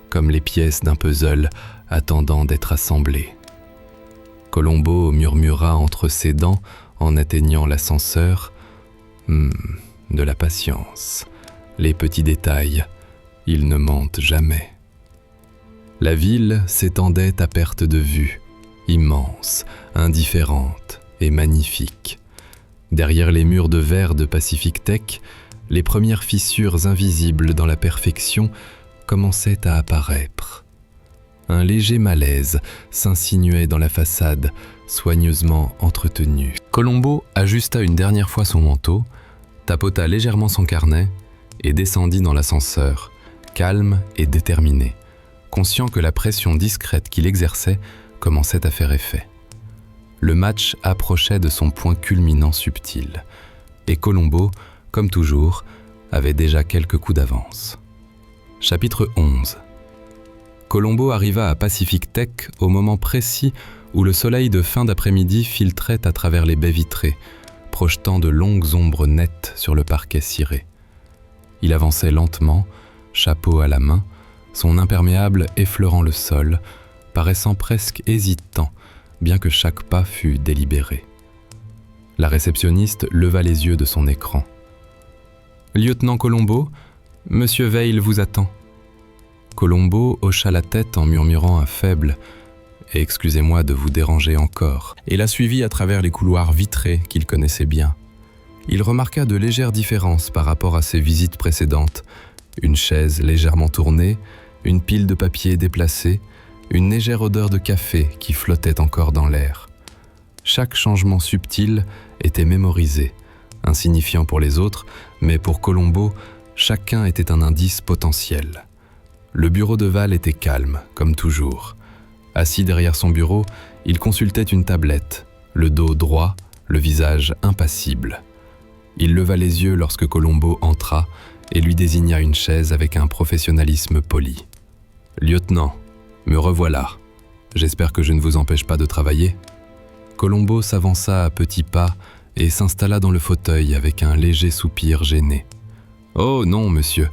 comme les pièces d'un puzzle attendant d'être assemblées. Colombo murmura entre ses dents en atteignant l'ascenseur. De la patience. Les petits détails, ils ne mentent jamais. La ville s'étendait à perte de vue, immense, indifférente et magnifique. Derrière les murs de verre de Pacific Tech, les premières fissures invisibles dans la perfection commençaient à apparaître. Un léger malaise s'insinuait dans la façade, soigneusement entretenue. Colombo ajusta une dernière fois son manteau, tapota légèrement son carnet et descendit dans l'ascenseur, calme et déterminé, conscient que la pression discrète qu'il exerçait commençait à faire effet. Le match approchait de son point culminant subtil, et Colombo, comme toujours, avait déjà quelques coups d'avance. Chapitre 11. Colombo arriva à Pacific Tech au moment précis où le soleil de fin d'après-midi filtrait à travers les baies vitrées, projetant de longues ombres nettes sur le parquet ciré. Il avançait lentement, chapeau à la main, son imperméable effleurant le sol, paraissant presque hésitant, bien que chaque pas fût délibéré. La réceptionniste leva les yeux de son écran. « Lieutenant Colombo, Monsieur Veil vous attend. » Colombo hocha la tête en murmurant un faible « Excusez-moi de vous déranger encore » et la suivit à travers les couloirs vitrés qu'il connaissait bien. Il remarqua de légères différences par rapport à ses visites précédentes. Une chaise légèrement tournée, une pile de papier déplacée, une légère odeur de café qui flottait encore dans l'air. Chaque changement subtil était mémorisé, insignifiant pour les autres, mais pour Colombo, chacun était un indice potentiel. Le bureau de Val était calme, comme toujours. Assis derrière son bureau, il consultait une tablette, le dos droit, le visage impassible. Il leva les yeux lorsque Colombo entra et lui désigna une chaise avec un professionnalisme poli. « Lieutenant, me revoilà. J'espère que je ne vous empêche pas de travailler. » Colombo s'avança à petits pas et s'installa dans le fauteuil avec un léger soupir gêné. « Oh non, monsieur,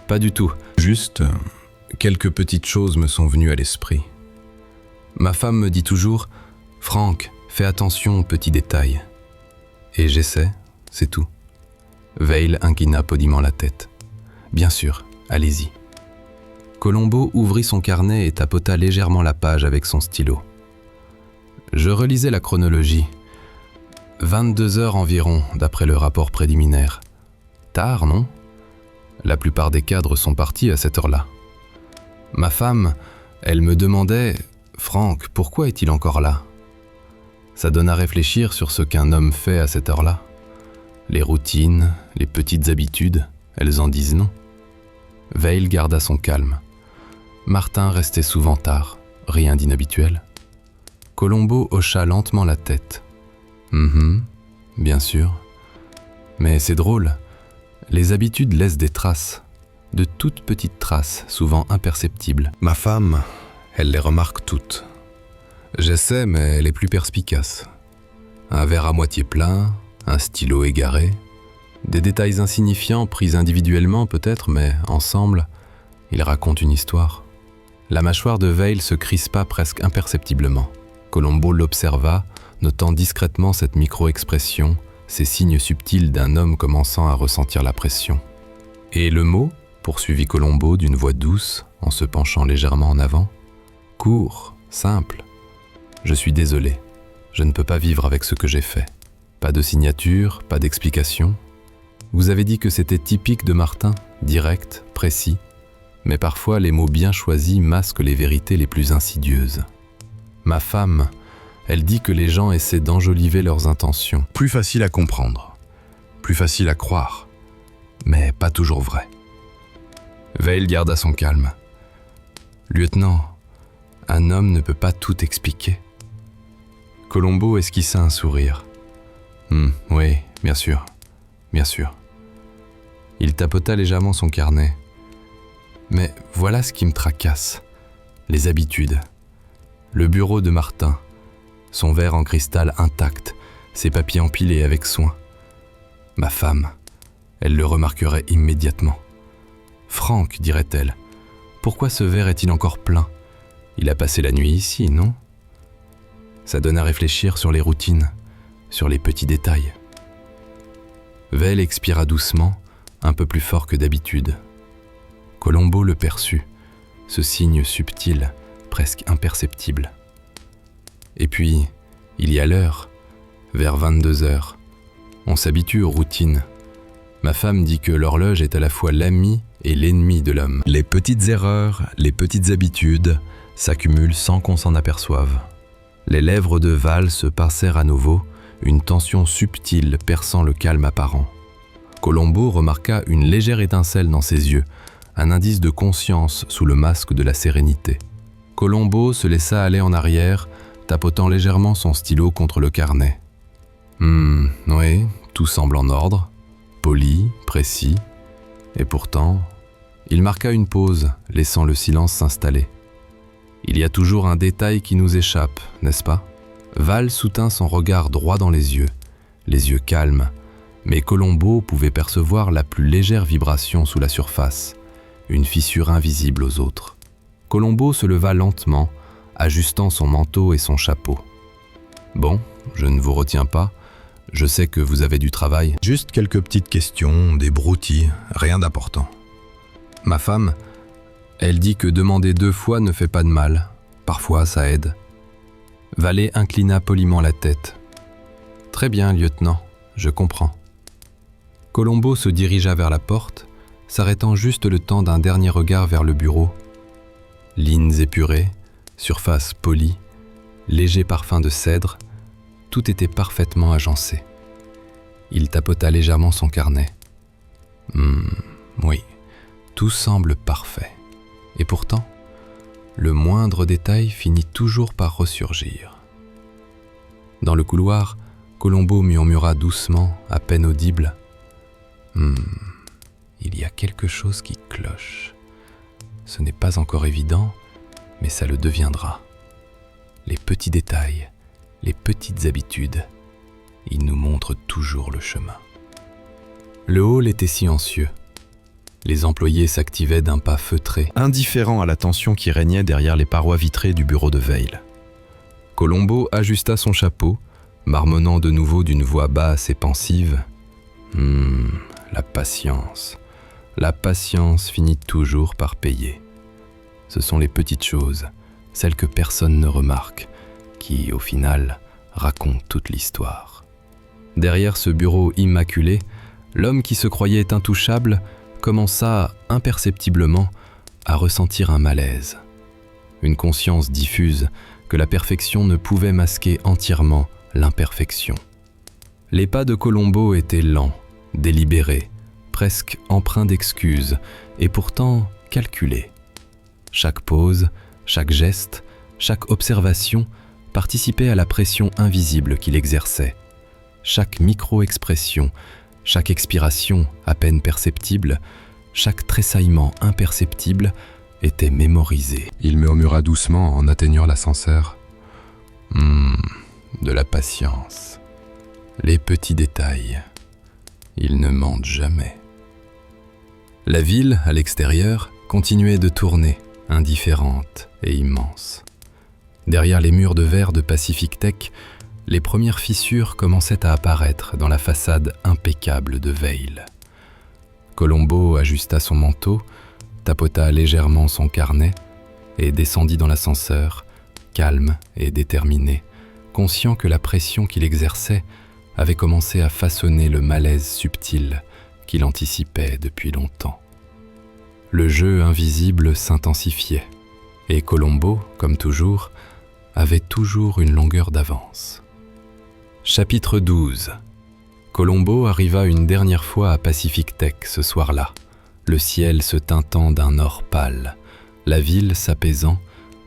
pas du tout. Juste, quelques petites choses me sont venues à l'esprit. Ma femme me dit toujours « Franck, fais attention aux petits détails. » Et j'essaie, c'est tout. Veil inclina poliment la tête. « Bien sûr, allez-y. » Colombo ouvrit son carnet et tapota légèrement la page avec son stylo. Je relisais la chronologie. 22 heures environ, d'après le rapport préliminaire. Tard, non ? La plupart des cadres sont partis à cette heure-là. Ma femme, elle me demandait « Franck, pourquoi est-il encore là ?» Ça donne à réfléchir sur ce qu'un homme fait à cette heure-là. Les routines, les petites habitudes, elles en disent non. Veil garda son calme. Martin restait souvent tard, rien d'inhabituel. Colombo hocha lentement la tête. Bien sûr. Mais c'est drôle, les habitudes laissent des traces, de toutes petites traces, souvent imperceptibles. Ma femme, elle les remarque toutes. J'essaie, mais elle est plus perspicace. Un verre à moitié plein, un stylo égaré, des détails insignifiants pris individuellement peut-être, mais ensemble, ils racontent une histoire. La mâchoire de Veil se crispa presque imperceptiblement. Colombo l'observa, notant discrètement cette micro-expression, ces signes subtils d'un homme commençant à ressentir la pression. « Et le mot ?» poursuivit Colombo d'une voix douce, en se penchant légèrement en avant. « Court, simple. Je suis désolé, je ne peux pas vivre avec ce que j'ai fait. Pas de signature, pas d'explication. Vous avez dit que c'était typique de Martin, direct, précis, mais parfois les mots bien choisis masquent les vérités les plus insidieuses. Ma femme, elle dit que les gens essaient d'enjoliver leurs intentions. Plus facile à comprendre, plus facile à croire, mais pas toujours vrai. » Veil garda son calme. « Lieutenant, un homme ne peut pas tout expliquer. » Colombo esquissa un sourire. « Oui, bien sûr, bien sûr. » Il tapota légèrement son carnet. « Mais voilà ce qui me tracasse, les habitudes. Le bureau de Martin, son verre en cristal intact, ses papiers empilés avec soin. Ma femme, elle le remarquerait immédiatement. « Franck, dirait-elle, pourquoi ce verre est-il encore plein ? Il a passé la nuit ici, non ?» Ça donne à réfléchir sur les routines, sur les petits détails. Veil expira doucement, un peu plus fort que d'habitude. Colombo le perçut, ce signe subtil, presque imperceptible. Et puis, il y a l'heure, vers 22 heures. On s'habitue aux routines. Ma femme dit que l'horloge est à la fois l'ami et l'ennemi de l'homme. Les petites erreurs, les petites habitudes, s'accumulent sans qu'on s'en aperçoive. Les lèvres de Val se pincèrent à nouveau, une tension subtile perçant le calme apparent. Colombo remarqua une légère étincelle dans ses yeux, un indice de conscience sous le masque de la sérénité. Colombo se laissa aller en arrière, tapotant légèrement son stylo contre le carnet. Oui, tout semble en ordre, poli, précis, et pourtant, il marqua une pause, laissant le silence s'installer. Il y a toujours un détail qui nous échappe, n'est-ce pas? Val soutint son regard droit dans les yeux calmes, mais Colombo pouvait percevoir la plus légère vibration sous la surface, une fissure invisible aux autres. Colombo se leva lentement, ajustant son manteau et son chapeau. « Bon, je ne vous retiens pas, je sais que vous avez du travail. » Juste quelques petites questions, des broutilles, rien d'important. Ma femme, elle dit que demander 2 fois ne fait pas de mal. Parfois, ça aide. Valet inclina poliment la tête. « Très bien, lieutenant, je comprends. » Colombo se dirigea vers la porte, s'arrêtant juste le temps d'un dernier regard vers le bureau. Lignes épurées, surface polie, léger parfum de cèdre, tout était parfaitement agencé. Il tapota légèrement son carnet. Oui, tout semble parfait. Et pourtant, le moindre détail finit toujours par ressurgir. Dans le couloir, Colombo murmura doucement, à peine audible. Il y a quelque chose qui cloche. Ce n'est pas encore évident, mais ça le deviendra. Les petits détails, les petites habitudes, ils nous montrent toujours le chemin. Le hall était silencieux. Les employés s'activaient d'un pas feutré, indifférents à la tension qui régnait derrière les parois vitrées du bureau de Veil. Colombo ajusta son chapeau, marmonnant de nouveau d'une voix basse et pensive. La patience finit toujours par payer. Ce sont les petites choses, celles que personne ne remarque, qui, au final, racontent toute l'histoire. Derrière ce bureau immaculé, l'homme qui se croyait intouchable commença imperceptiblement à ressentir un malaise. Une conscience diffuse que la perfection ne pouvait masquer entièrement l'imperfection. Les pas de Colombo étaient lents, délibérés, presque empreints d'excuses, et pourtant calculés. Chaque pause, chaque geste, chaque observation participait à la pression invisible qu'il exerçait. Chaque micro-expression, chaque expiration à peine perceptible, chaque tressaillement imperceptible était mémorisé. Il murmura doucement en atteignant l'ascenseur. De la patience. Les petits détails. Ils ne mentent jamais. La ville, à l'extérieur, continuait de tourner, indifférente et immense. Derrière les murs de verre de Pacific Tech, les premières fissures commençaient à apparaître dans la façade impeccable de Veil. Colombo ajusta son manteau, tapota légèrement son carnet et descendit dans l'ascenseur, calme et déterminé, conscient que la pression qu'il exerçait avait commencé à façonner le malaise subtil qu'il anticipait depuis longtemps. Le jeu invisible s'intensifiait, et Colombo, comme toujours, avait toujours une longueur d'avance. Chapitre 12. Colombo arriva une dernière fois à Pacific Tech ce soir-là, le ciel se teintant d'un or pâle, la ville s'apaisant,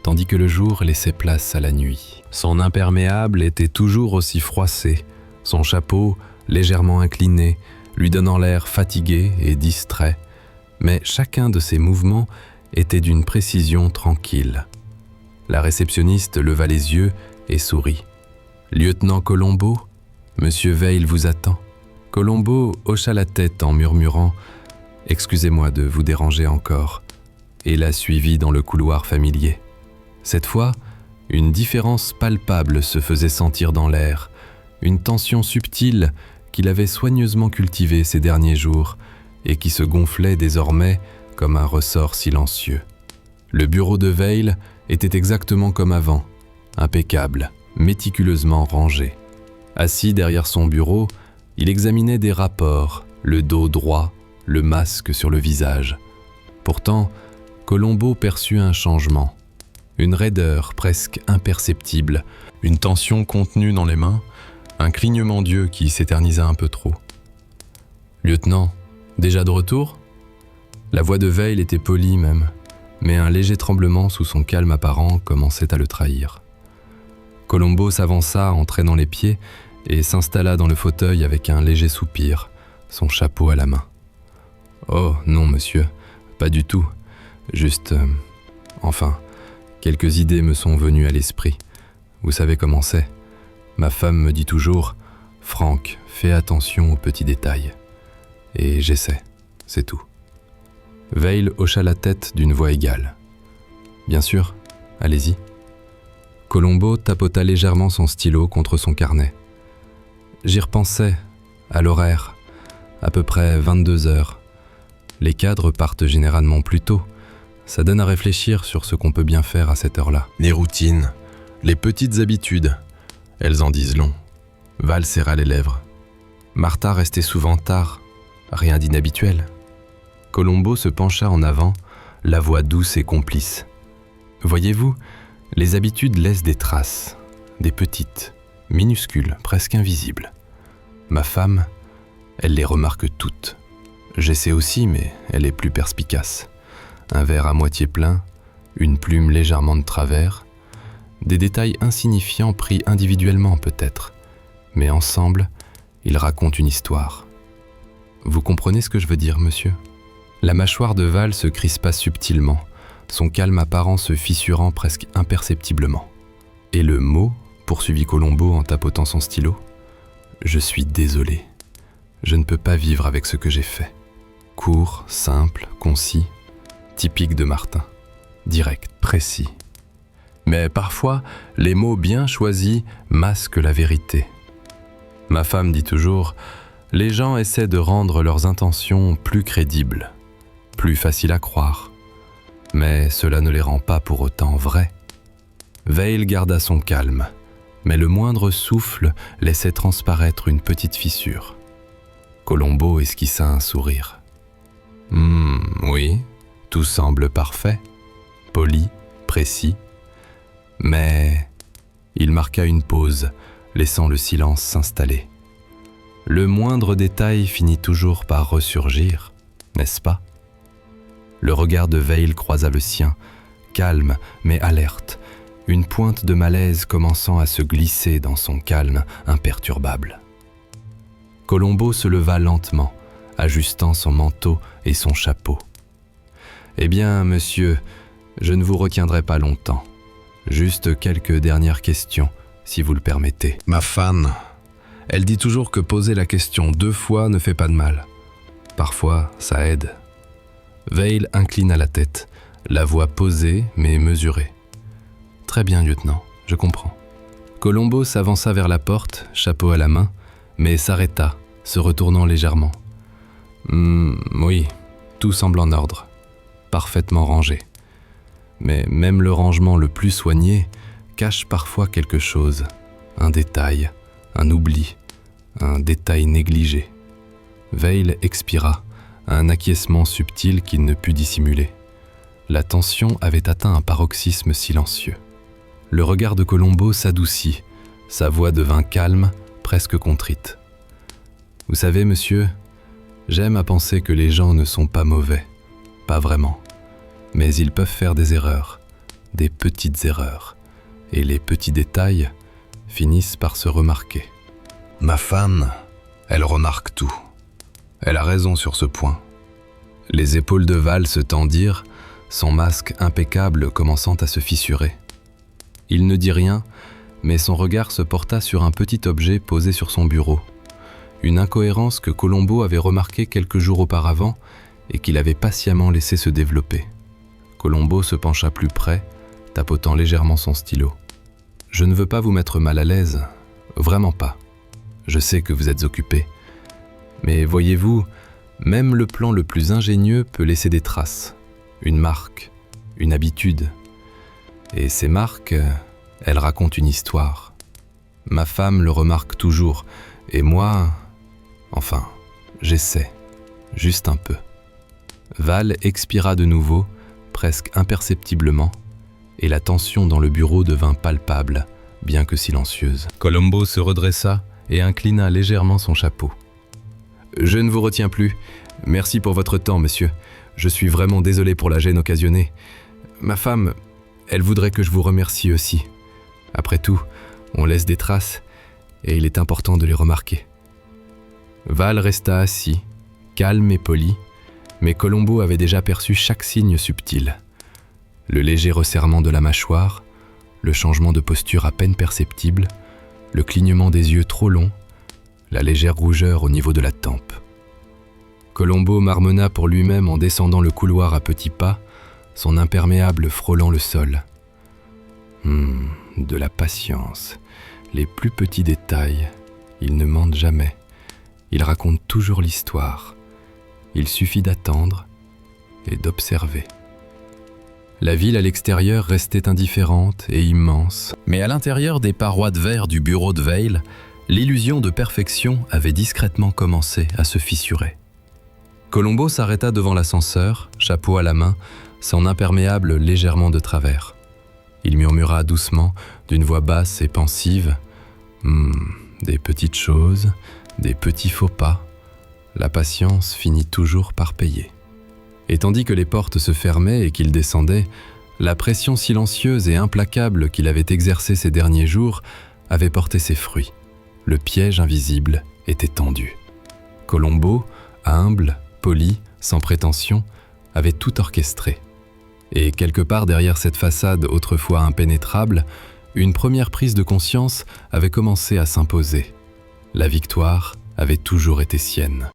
tandis que le jour laissait place à la nuit. Son imperméable était toujours aussi froissé, son chapeau légèrement incliné, lui donnant l'air fatigué et distrait, mais chacun de ses mouvements était d'une précision tranquille. La réceptionniste leva les yeux et sourit. « Lieutenant Colombo, Monsieur Veil vous attend. » Colombo hocha la tête en murmurant « Excusez-moi de vous déranger encore » et la suivit dans le couloir familier. Cette fois, une différence palpable se faisait sentir dans l'air, une tension subtile qu'il avait soigneusement cultivée ces derniers jours et qui se gonflait désormais comme un ressort silencieux. Le bureau de Veil était exactement comme avant, impeccable, méticuleusement rangé. Assis derrière son bureau, il examinait des rapports, le dos droit, le masque sur le visage. Pourtant, Colombo perçut un changement. Une raideur presque imperceptible, une tension contenue dans les mains, un clignement d'yeux qui s'éternisa un peu trop. « Lieutenant, déjà de retour ?» La voix de Veil était polie même, mais un léger tremblement sous son calme apparent commençait à le trahir. Colombo s'avança en traînant les pieds et s'installa dans le fauteuil avec un léger soupir, son chapeau à la main. « Oh, non, monsieur, pas du tout. Juste... enfin, quelques idées me sont venues à l'esprit. Vous savez comment c'est. Ma femme me dit toujours « Franck, fais attention aux petits détails. » Et j'essaie, c'est tout. Veil hocha la tête d'une voix égale. « Bien sûr, allez-y. » Colombo tapota légèrement son stylo contre son carnet. J'y repensais, à l'horaire, à peu près 22 heures. Les cadres partent généralement plus tôt. Ça donne à réfléchir sur ce qu'on peut bien faire à cette heure-là. Les routines, les petites habitudes, elles en disent long. Val serra les lèvres. Martha restait souvent tard, rien d'inhabituel. Colombo se pencha en avant, la voix douce et complice. Voyez-vous, les habitudes laissent des traces, des petites, minuscules, presque invisibles. Ma femme, elle les remarque toutes. J'essaie aussi, mais elle est plus perspicace. Un verre à moitié plein, une plume légèrement de travers, des détails insignifiants pris individuellement peut-être, mais ensemble, ils racontent une histoire. Vous comprenez ce que je veux dire, monsieur ? La mâchoire de Val se crispa subtilement, son calme apparent se fissurant presque imperceptiblement. « Et le mot ?» poursuivit Colombo en tapotant son stylo. « Je suis désolé. Je ne peux pas vivre avec ce que j'ai fait. Court, simple, concis, typique de Martin. Direct, précis. Mais parfois, les mots bien choisis masquent la vérité. Ma femme dit toujours, les gens essaient de rendre leurs intentions plus crédibles, plus faciles à croire. Mais cela ne les rend pas pour autant vraies. » Veil garda son calme, mais le moindre souffle laissait transparaître une petite fissure. Colombo esquissa un sourire. « Oui, tout semble parfait, poli, précis. » Mais il marqua une pause, laissant le silence s'installer. Le moindre détail finit toujours par ressurgir, n'est-ce pas ? Le regard de Veil croisa le sien, calme mais alerte, une pointe de malaise commençant à se glisser dans son calme imperturbable. Colombo se leva lentement, ajustant son manteau et son chapeau. « Eh bien, monsieur, je ne vous retiendrai pas longtemps. Juste quelques dernières questions, si vous le permettez. » Ma femme, elle dit toujours que poser la question 2 fois ne fait pas de mal. Parfois, ça aide. Veil inclina la tête, la voix posée mais mesurée. « Très bien, lieutenant, je comprends. » Colombo s'avança vers la porte, chapeau à la main, mais s'arrêta, se retournant légèrement. « Oui, tout semble en ordre, parfaitement rangé. Mais même le rangement le plus soigné cache parfois quelque chose, un détail, un oubli, un détail négligé. » Veil expira, un acquiescement subtil qu'il ne put dissimuler. La tension avait atteint un paroxysme silencieux. Le regard de Colombo s'adoucit, sa voix devint calme, presque contrite. « Vous savez, monsieur, j'aime à penser que les gens ne sont pas mauvais, pas vraiment. Mais ils peuvent faire des erreurs, des petites erreurs, et les petits détails finissent par se remarquer. » Ma femme, elle remarque tout. Elle a raison sur ce point. Les épaules de Val se tendirent, son masque impeccable commençant à se fissurer. Il ne dit rien, mais son regard se porta sur un petit objet posé sur son bureau. Une incohérence que Colombo avait remarquée quelques jours auparavant et qu'il avait patiemment laissé se développer. Colombo se pencha plus près, tapotant légèrement son stylo. « Je ne veux pas vous mettre mal à l'aise, vraiment pas. Je sais que vous êtes occupé. Mais voyez-vous, même le plan le plus ingénieux peut laisser des traces, une marque, une habitude. Et ces marques, elles racontent une histoire. Ma femme le remarque toujours, et moi, enfin, j'essaie, juste un peu. » Val expira de nouveau, presque imperceptiblement, et la tension dans le bureau devint palpable, bien que silencieuse. Colombo se redressa et inclina légèrement son chapeau. « Je ne vous retiens plus. Merci pour votre temps, monsieur. Je suis vraiment désolé pour la gêne occasionnée. Ma femme, elle voudrait que je vous remercie aussi. Après tout, on laisse des traces, et il est important de les remarquer. » Val resta assis, calme et poli, mais Colombo avait déjà perçu chaque signe subtil. Le léger resserrement de la mâchoire, le changement de posture à peine perceptible, le clignement des yeux trop longs, la légère rougeur au niveau de la tempe. Colombo marmonna pour lui-même en descendant le couloir à petits pas, son imperméable frôlant le sol. De la patience. Les plus petits détails, ils ne mentent jamais. Ils racontent toujours l'histoire. Il suffit d'attendre et d'observer. La ville à l'extérieur restait indifférente et immense, mais à l'intérieur des parois de verre du bureau de Veil, l'illusion de perfection avait discrètement commencé à se fissurer. Colombo s'arrêta devant l'ascenseur, chapeau à la main, son imperméable légèrement de travers. Il murmura doucement, d'une voix basse et pensive, « Des petites choses, des petits faux pas. La patience finit toujours par payer. » Et tandis que les portes se fermaient et qu'il descendait, la pression silencieuse et implacable qu'il avait exercée ces derniers jours avait porté ses fruits. Le piège invisible était tendu. Colombo, humble, poli, sans prétention, avait tout orchestré. Et quelque part derrière cette façade autrefois impénétrable, une première prise de conscience avait commencé à s'imposer. La victoire avait toujours été sienne.